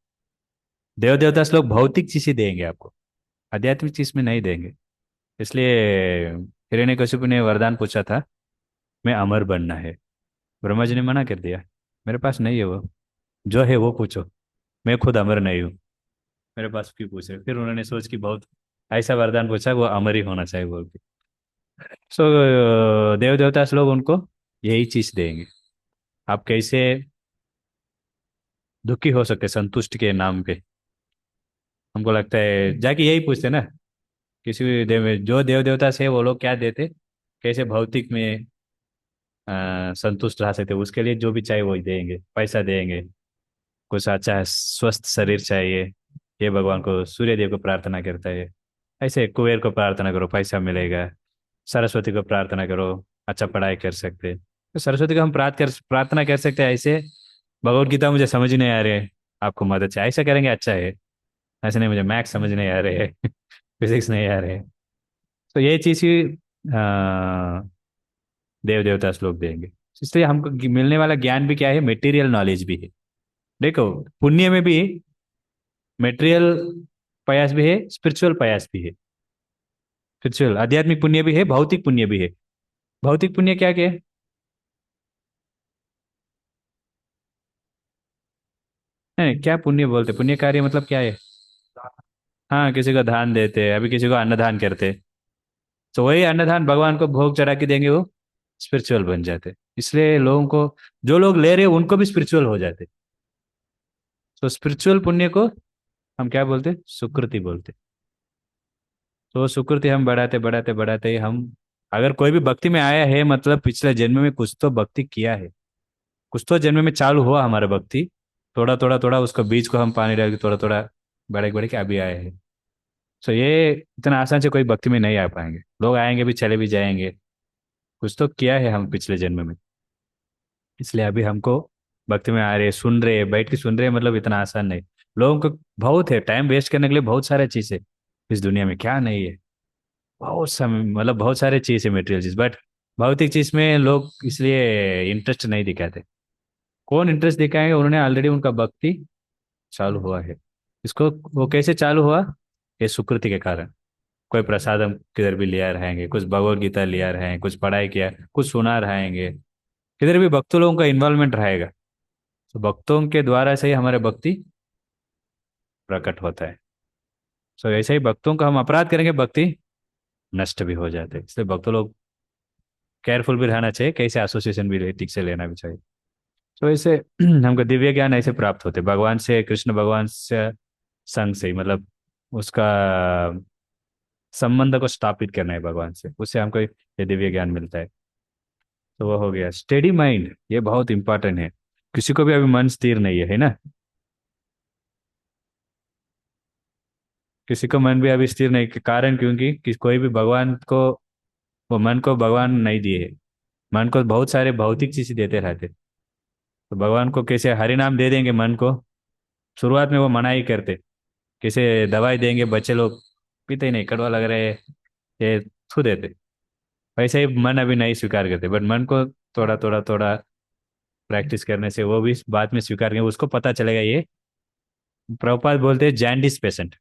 देव देवता से लोग भौतिक चीज ही देंगे आपको, आध्यात्मिक चीज में नहीं देंगे। इसलिए हिरण्यकशिपु ने वरदान पूछा था, मैं अमर बनना है। ब्रह्मा जी ने मना कर दिया, मेरे पास नहीं है वो, जो है वो पूछो, मैं खुद अमर नहीं हूँ, मेरे पास क्यों पूछ रहे हो? फिर उन्होंने सोच कि बहुत ऐसा वरदान पूछा, वो अमर ही होना चाहिए बोल के। सो देव देवता से लोग उनको यही चीज देंगे। आप कैसे दुखी हो सकते संतुष्ट के नाम पे? हमको लगता है जाके यही पूछते ना, किसी भी देव, जो देव देवता से वो लोग क्या देते, कैसे भौतिक में संतुष्ट रह सकते, उसके लिए जो भी चाहिए वो देंगे, पैसा देंगे, कुछ अच्छा है, स्वस्थ शरीर चाहिए, ये भगवान को सूर्य देव को प्रार्थना करता है। ऐसे कुबेर को प्रार्थना करो पैसा मिलेगा, सरस्वती को प्रार्थना करो अच्छा पढ़ाई कर सकते। तो सरस्वती को हम प्रार्थना कर सकते हैं ऐसे, भगवत गीता मुझे समझ नहीं आ रहे, आपको मदद चाहिए, ऐसा करेंगे अच्छा है। ऐसे नहीं, मुझे मैथ्स समझ नहीं आ रहे है, फिजिक्स नहीं आ रहे। तो ये चीज़ ही देव देवता श्लोक देंगे। इसलिए हमको मिलने वाला ज्ञान भी क्या है, मेटीरियल नॉलेज भी है। देखो, पुण्य में भी मेटेरियल प्रयास भी है, स्पिरिचुअल प्रयास भी है। स्पिरिचुअल आध्यात्मिक पुण्य भी है, भौतिक पुण्य भी है। भौतिक पुण्य क्या क्या है? नहीं, क्या पुण्य बोलते, पुण्य कार्य मतलब क्या है? हाँ, किसी को दान देते, अभी किसी को अन्नदान करते, तो वही अन्नदान भगवान को भोग चढ़ा के देंगे, वो स्पिरिचुअल बन जाते। इसलिए लोगों को, जो लोग ले रहे हैं उनको भी स्पिरिचुअल हो जाते। तो स्पिरिचुअल पुण्य को हम क्या बोलते, सुकृति बोलते। तो सुकृति हम बढ़ाते बढ़ाते बढ़ाते ही हम, अगर कोई भी भक्ति में आया है मतलब पिछले जन्म में कुछ तो भक्ति किया है, कुछ तो जन्म में चालू हुआ हमारा भक्ति, थोड़ा थोड़ा थोड़ा उसको बीज को हम पानी डाल के थोड़ा थोड़ा बड़े बड़े के अभी आए हैं। सो ये इतना आसान से कोई भक्ति में नहीं आ पाएंगे, लोग आएंगे भी चले भी जाएंगे, कुछ तो किया है हम पिछले जन्म में। इसलिए अभी हमको भक्ति में आ रहे, सुन रहे, बैठ के सुन रहे, मतलब इतना आसान नहीं। लोगों को बहुत है, टाइम वेस्ट करने के लिए बहुत सारे चीज़ है इस दुनिया में, क्या नहीं है, बहुत समय, मतलब बहुत सारे चीज़ है मेटेरियल चीज़, बट भौतिक चीज़ में लोग इसलिए इंटरेस्ट नहीं दिखाते। कौन इंटरेस्ट दिखाएंगे, उन्होंने ऑलरेडी उनका भक्ति चालू हुआ है। इसको वो कैसे चालू हुआ, ये सुकृति के कारण। कोई प्रसादम किधर भी लिया रहेंगे, कुछ भगवत गीता लिया रहेंगे, कुछ पढ़ाई किया, कुछ सुना रहेंगे, किधर भी भक्तों लोगों का इन्वॉल्वमेंट रहेगा, तो भक्तों के द्वारा से ही हमारे भक्ति प्रकट होता है। सो ऐसे ही भक्तों का हम अपराध करेंगे, भक्ति नष्ट भी हो जाते हैं। इसलिए भक्तों लोग केयरफुल भी रहना चाहिए, कैसे एसोसिएशन भी ठीक से लेना भी चाहिए। तो ऐसे हमको दिव्य ज्ञान ऐसे प्राप्त होते भगवान से, कृष्ण भगवान से संग से ही, मतलब उसका संबंध को स्थापित करना है भगवान से, उससे हमको ये दिव्य ज्ञान मिलता है। तो वो हो गया स्टेडी माइंड, ये बहुत इंपॉर्टेंट है। किसी को भी अभी मन स्थिर नहीं है ना, किसी को मन भी अभी स्थिर नहीं, के कारण क्योंकि कोई भी भगवान को, वो मन को भगवान नहीं दिए है। मन को बहुत सारे भौतिक चीज देते रहते, तो भगवान को कैसे हरि नाम दे देंगे मन को, शुरुआत में वो मना ही करते, कैसे दवाई देंगे बच्चे लोग पीते ही नहीं, कड़वा लग रहा है, ये छू देते। वैसे ही मन अभी नहीं स्वीकार करते, बट मन को थोड़ा थोड़ा थोड़ा प्रैक्टिस करने से वो भी बाद में स्वीकार करेंगे, उसको पता चलेगा ये। प्रभुपाद बोलते हैं jaundice patient,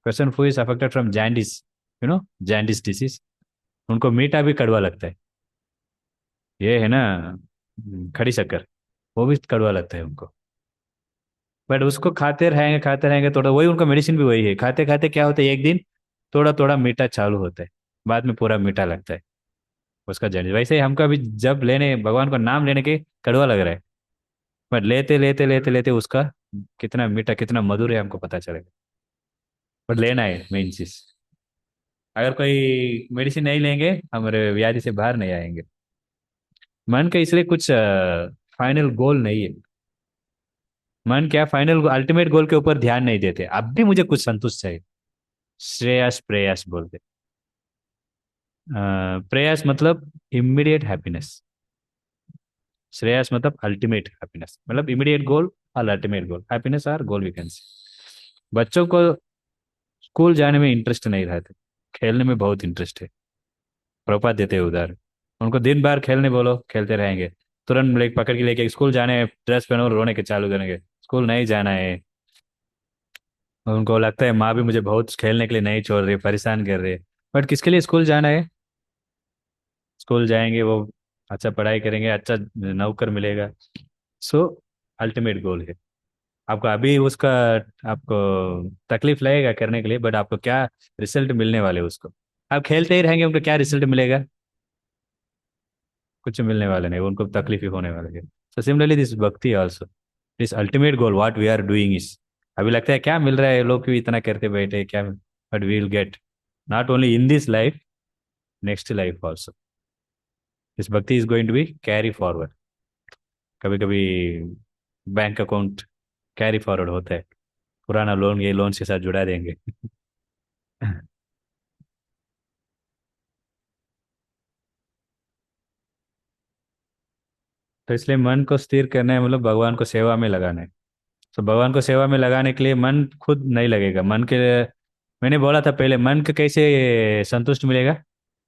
person who is affected from jaundice, jaundice disease, उनको मीठा भी कड़वा लगता है। ये है ना, खड़ी शक्कर, वो भी कड़वा लगता है उनको। बट उसको खाते रहेंगे थोड़ा, वही उनका मेडिसिन भी वही है, खाते खाते क्या होता है एक दिन थोड़ा थोड़ा मीठा चालू होता है, बाद में पूरा मीठा लगता है उसका जर्नी। वैसे ही हमको अभी जब लेने भगवान का नाम लेने के कड़वा लग रहा है, बट लेते लेते लेते लेते उसका कितना मीठा कितना मधुर है हमको पता चलेगा। बट लेना है मेन चीज। अगर कोई मेडिसिन नहीं लेंगे हमारे व्याधि से बाहर नहीं आएंगे। मन का इसलिए कुछ फाइनल गोल नहीं है। मन क्या फाइनल अल्टीमेट गोल के ऊपर ध्यान नहीं देते, अब भी मुझे कुछ संतुष्ट चाहिए। श्रेयस प्रेयस बोलते। प्रेयस मतलब इमीडिएट हैप्पीनेस, श्रेयस मतलब अल्टीमेट हैप्पीनेस, मतलब इमीडिएट गोल और अल्टीमेट गोल हैप्पीनेस और गोल वी कैन से। बच्चों को स्कूल जाने में इंटरेस्ट नहीं रहता, खेलने में बहुत इंटरेस्ट है। प्रपात देते हैं उधर, उनको दिन भर खेलने बोलो खेलते रहेंगे, तुरंत लेक पकड़ के लेके स्कूल जाने ड्रेस पहनो रोने के चालू करेंगे, स्कूल नहीं जाना है। और उनको लगता है माँ भी मुझे बहुत खेलने के लिए नहीं छोड़ रही, परेशान कर रही है। बट किसके लिए स्कूल जाना है? स्कूल जाएंगे वो, अच्छा पढ़ाई करेंगे, अच्छा नौकर मिलेगा। सो अल्टीमेट गोल है। आपको अभी उसका आपको तकलीफ लगेगा करने के लिए, बट आपको क्या रिजल्ट मिलने वाले उसको। आप खेलते ही रहेंगे, उनको क्या रिजल्ट मिलेगा? कुछ मिलने वाले नहीं, उनको तकलीफ ही होने वाले है। So similarly this bhakti also, this ultimate goal what we are doing is, अभी लगता है क्या मिल रहा है, लोग क्यों इतना करते बैठे क्या, but we will get not only in this life, next life also. This bhakti is going to be carry forward. कभी कभी बैंक अकाउंट कैरी फॉरवर्ड होता है, पुराना लोन ये लोन के साथ जुड़ा देंगे। तो इसलिए मन को स्थिर करना है, मतलब भगवान को सेवा में लगाना है। तो भगवान को सेवा में लगाने के लिए मन खुद नहीं लगेगा, मन के, मैंने बोला था पहले, मन को कैसे संतुष्ट मिलेगा,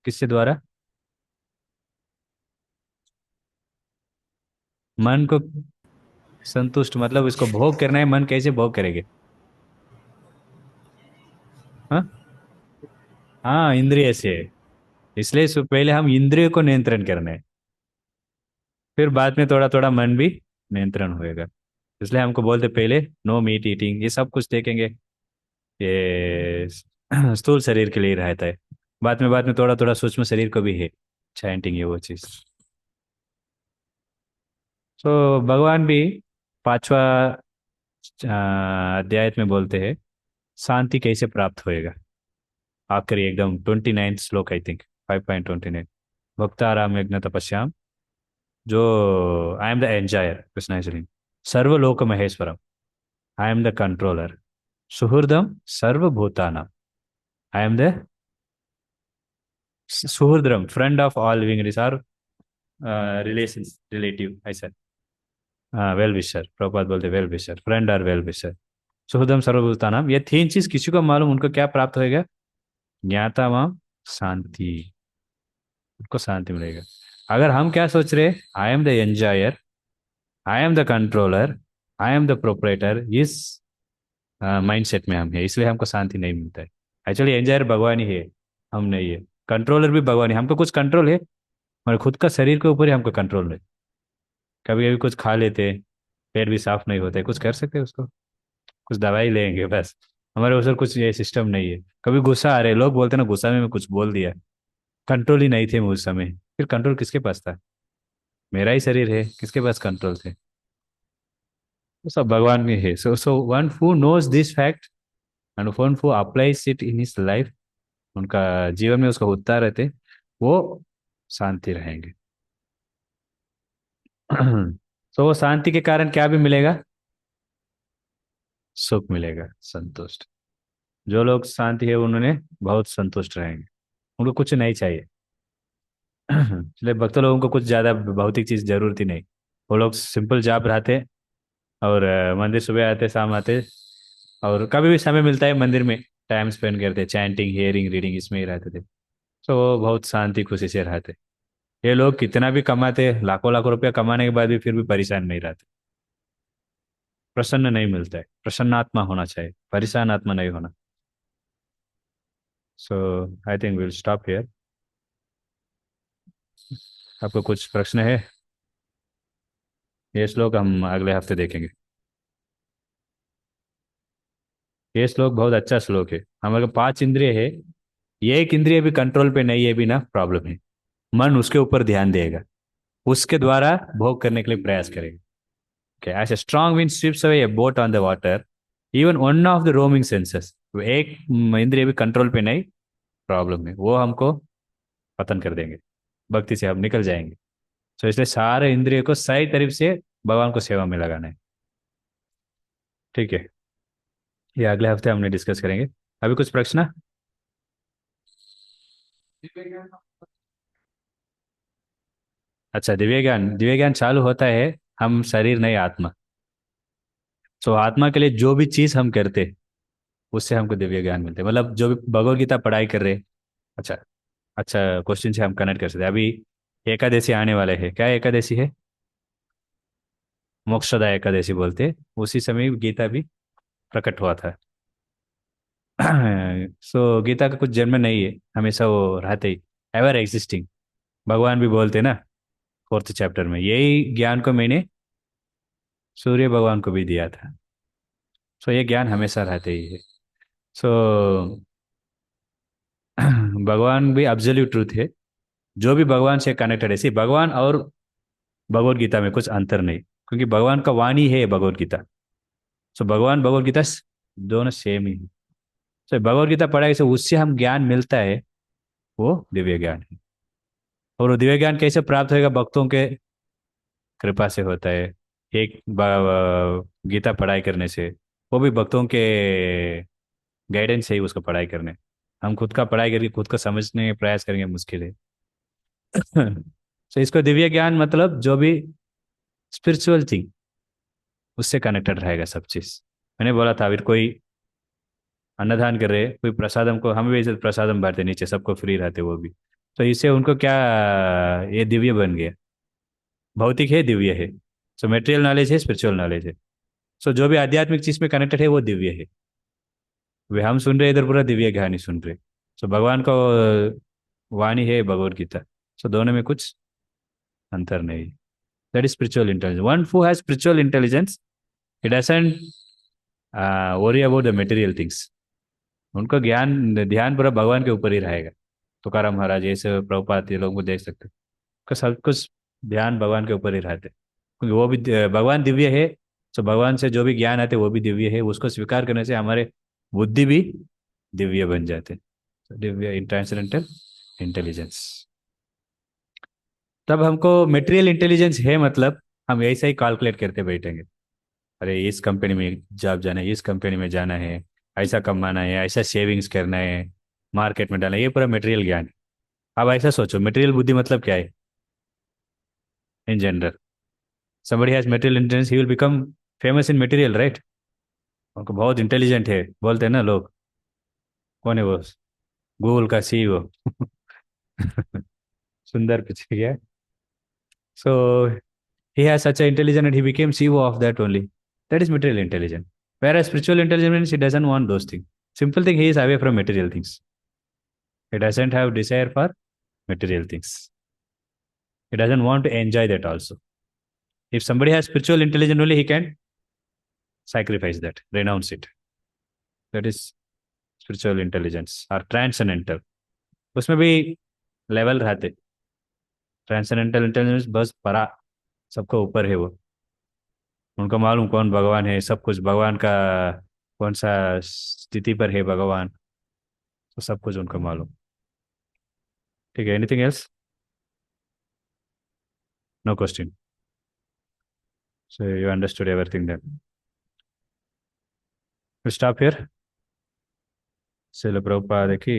किससे द्वारा? मन को संतुष्ट मतलब इसको भोग करना है, मन कैसे भोग करेंगे? हाँ, हाँ इंद्रिय से। इसलिए पहले हम इंद्रियों को नियंत्रण करना है, फिर बाद में थोड़ा थोड़ा मन भी नियंत्रण होएगा। इसलिए हमको बोलते पहले नो मीट ईटिंग, ये सब कुछ देखेंगे, ये स्थूल शरीर के लिए रहता है। बाद में थोड़ा थोड़ा सूक्ष्म शरीर को भी है, चैंटिंग है वो चीज़। तो भगवान भी पांचवा अध्याय में बोलते हैं शांति कैसे प्राप्त होएगा। आखिरी एकदम 29 श्लोक आई थिंक, 5.29। भक्ताराम यज्ञ तपस्याम, जो I am the enjoyer Krishna is लिंग, सर्वलोक महेश्वरम, आई एम द कंट्रोलर, सुहृदम सर्वभूतानाम, आई एम द सुहृदम friend of all living or relation relative ऐसा। हाँ वेल विशर, प्रभुपाद बोलते वेल विशर, फ्रेंड और वेल विशर। सुहृदम सर्वभूतानाम, ये तीन चीज किसी को मालूम उनको क्या प्राप्त होएगा? ज्ञाता माम शांति, उनको शांति मिलेगा। अगर हम क्या सोच रहे, आई am the enjoyer, I am the controller, I am the proprietor, इस माइंडसेट में हम है, इसलिए हमको शांति नहीं मिलता है। एक्चुअली एंजॉयर भगवान ही है, हम नहीं है। कंट्रोलर भी भगवान ही, हमको कुछ कंट्रोल है, मगर खुद का शरीर के ऊपर ही हमको कंट्रोल नहीं। कभी कभी कुछ खा लेते, पेट भी साफ नहीं होता है, कुछ कर सकते हैं उसको? कुछ दवाई लेंगे बस। हमारे उधर कुछ ये सिस्टम नहीं है। कभी गुस्सा आ रहे, लोग बोलते ना गुस्सा में मैं कुछ बोल दिया, कंट्रोल ही नहीं थे मुझ समय, फिर कंट्रोल किसके पास था? मेरा ही शरीर है, किसके पास कंट्रोल थे? तो सब भगवान में है। So one who knows this fact and one who applies it in his life, उनका जीवन में उसका उतार रहते, वो शांति रहेंगे। तो वो शांति के कारण क्या भी मिलेगा? सुख मिलेगा, संतुष्ट। जो लोग शांति है उन्होंने बहुत संतुष्ट रहेंगे, उनको कुछ नहीं चाहिए। इसलिए भक्त लोगों को कुछ ज्यादा भौतिक चीज जरूरत ही नहीं। वो लोग सिंपल जाप रहते, और मंदिर सुबह आते शाम आते, और कभी भी समय मिलता है मंदिर में टाइम स्पेंड करते, चैंटिंग हियरिंग रीडिंग इसमें ही रहते थे। तो वो बहुत शांति खुशी से रहते। ये लोग कितना भी कमाते, लाखों लाखों रुपया कमाने के बाद भी फिर भी परेशान नहीं रहते, प्रसन्न नहीं मिलता है। प्रसन्न आत्मा होना चाहिए, परेशान आत्मा नहीं होना। So I think will stop here. आपको कुछ प्रश्न है? ये श्लोक हम अगले हफ्ते देखेंगे। ये श्लोक बहुत अच्छा श्लोक है। हमारे 5 इंद्रिय है, ये एक इंद्रिय भी कंट्रोल पे नहीं है भी ना, प्रॉब्लम है। मन उसके ऊपर ध्यान देगा, उसके द्वारा भोग करने के लिए प्रयास करेगा। Okay, as a strong wind sweeps away a boat on the water, even one of the roaming senses, वो एक इंद्रिय भी कंट्रोल पे नहीं, प्रॉब्लम है, वो हमको पतन कर देंगे, भक्ति से हम निकल जाएंगे। तो इसलिए सारे इंद्रिय को सही तरीके से भगवान को सेवा में लगाना है। ठीक है, ये अगले हफ्ते हमने डिस्कस करेंगे। अभी कुछ प्रश्न? दिव्य ज्ञान। अच्छा, दिव्य ज्ञान, दिव्य ज्ञान चालू होता है, हम शरीर नहीं आत्मा। सो आत्मा के लिए जो भी चीज हम करते, उससे हमको दिव्य ज्ञान मिलते हैं। मतलब जो भी भगवत गीता पढ़ाई कर रहे। अच्छा, अच्छा क्वेश्चन से हम कनेक्ट कर सकते हैं अभी। एकादशी आने वाले हैं, क्या एकादशी है? मोक्षदा एकादशी बोलते हैं। उसी समय गीता भी प्रकट हुआ था। सो गीता का कुछ जन्म नहीं है, हमेशा वो रहते ही, एवर एग्जिस्टिंग। भगवान भी बोलते हैं ना 4th चैप्टर में, यही ज्ञान को मैंने सूर्य भगवान को भी दिया था। सो ये ज्ञान हमेशा रहते ही है। सो भगवान भी एब्सोल्यूट ट्रूथ है। जो भी भगवान से कनेक्टेड है, सी भगवान और भगवत गीता में कुछ अंतर नहीं, क्योंकि भगवान का वाणी है भगवत गीता। सो भगवान भगवत गीता दोनों सेम ही है। सो भगवत गीता पढ़ाई से उससे हम ज्ञान मिलता है, वो दिव्य ज्ञान है। और वो दिव्य ज्ञान कैसे प्राप्त होगा? भक्तों के कृपा से होता है। एक गीता पढ़ाई करने से, वो भी भक्तों के गाइडेंस से ही उसको पढ़ाई करने। हम खुद का पढ़ाई करके खुद को समझने का प्रयास करेंगे, मुश्किल है। तो इसको दिव्य ज्ञान मतलब जो भी स्पिरिचुअल थिंग, उससे कनेक्टेड रहेगा सब चीज। मैंने बोला था, अभी कोई अन्नदान कर रहे, कोई प्रसादम को, हम भी इसे प्रसादम बांटते नीचे, सबको फ्री रहते वो भी। तो इससे उनको क्या, ये दिव्य बन गया। भौतिक है, दिव्य है। सो मेटेरियल नॉलेज है, स्पिरिचुअल नॉलेज है। सो जो भी आध्यात्मिक चीज में कनेक्टेड है वो दिव्य है। वे हम सुन रहे इधर पूरा दिव्य कहानी सुन रहे। सो भगवान का वाणी है भगवत गीता। सो दोनों में कुछ अंतर नहीं। That is spiritual intelligence. One who has spiritual intelligence, it doesn't worry about the material things. उनका ज्ञान, ध्यान पूरा भगवान के ऊपर ही रहेगा। तुकाराम महाराज, ऐसे प्रभुपाद, ये लोग को देख सकते हैं, का सब कुछ ध्यान भगवान के ऊपर ही रहते, क्योंकि वो भी भगवान दिव्य है। तो भगवान से जो भी ज्ञान आते वो भी दिव्य है, उसको स्वीकार करने से हमारे बुद्धि भी दिव्य बन जाते। तो दिव्य ट्रांसेंडेंटल इंटेलिजेंस। तब हमको मेटेरियल इंटेलिजेंस है, मतलब हम ऐसा ही कैलकुलेट करते बैठेंगे। अरे इस कंपनी में जॉब जाना है, इस कंपनी में जाना है, ऐसा कमाना है, ऐसा सेविंग्स करना है, मार्केट में डालना है, ये पूरा मटेरियल ज्ञान है। अब ऐसा सोचो, मटेरियल बुद्धि मतलब क्या है? In general, somebody has material intelligence, he will become famous in material, right? उनको बहुत इंटेलिजेंट है बोलते हैं ना लोग। कौन है वो? गूगल का सीईओ। सुंदर पिछड़ गया। So he has such an intelligence and he became CEO of that only. That is material intelligence. Whereas spiritual intelligence means he doesn't want those things. Simple thing, he is away from material things. He doesn't have desire for material things. He doesn't want to enjoy that also. If somebody has spiritual intelligence only, he can sacrifice that, renounce it. That is spiritual intelligence or transcendental. उसमें भी level रहते। Transcendental intelligence बस परा, सबको ऊपर है वो। उनको मालूम कौन भगवान है, सब कुछ भगवान का, कौन सा स्थिति पर है भगवान, तो सब कुछ उनको मालूम। ठीक है, anything else? No question? So you understood everything then? Stop here. चलो प्रभुपाद की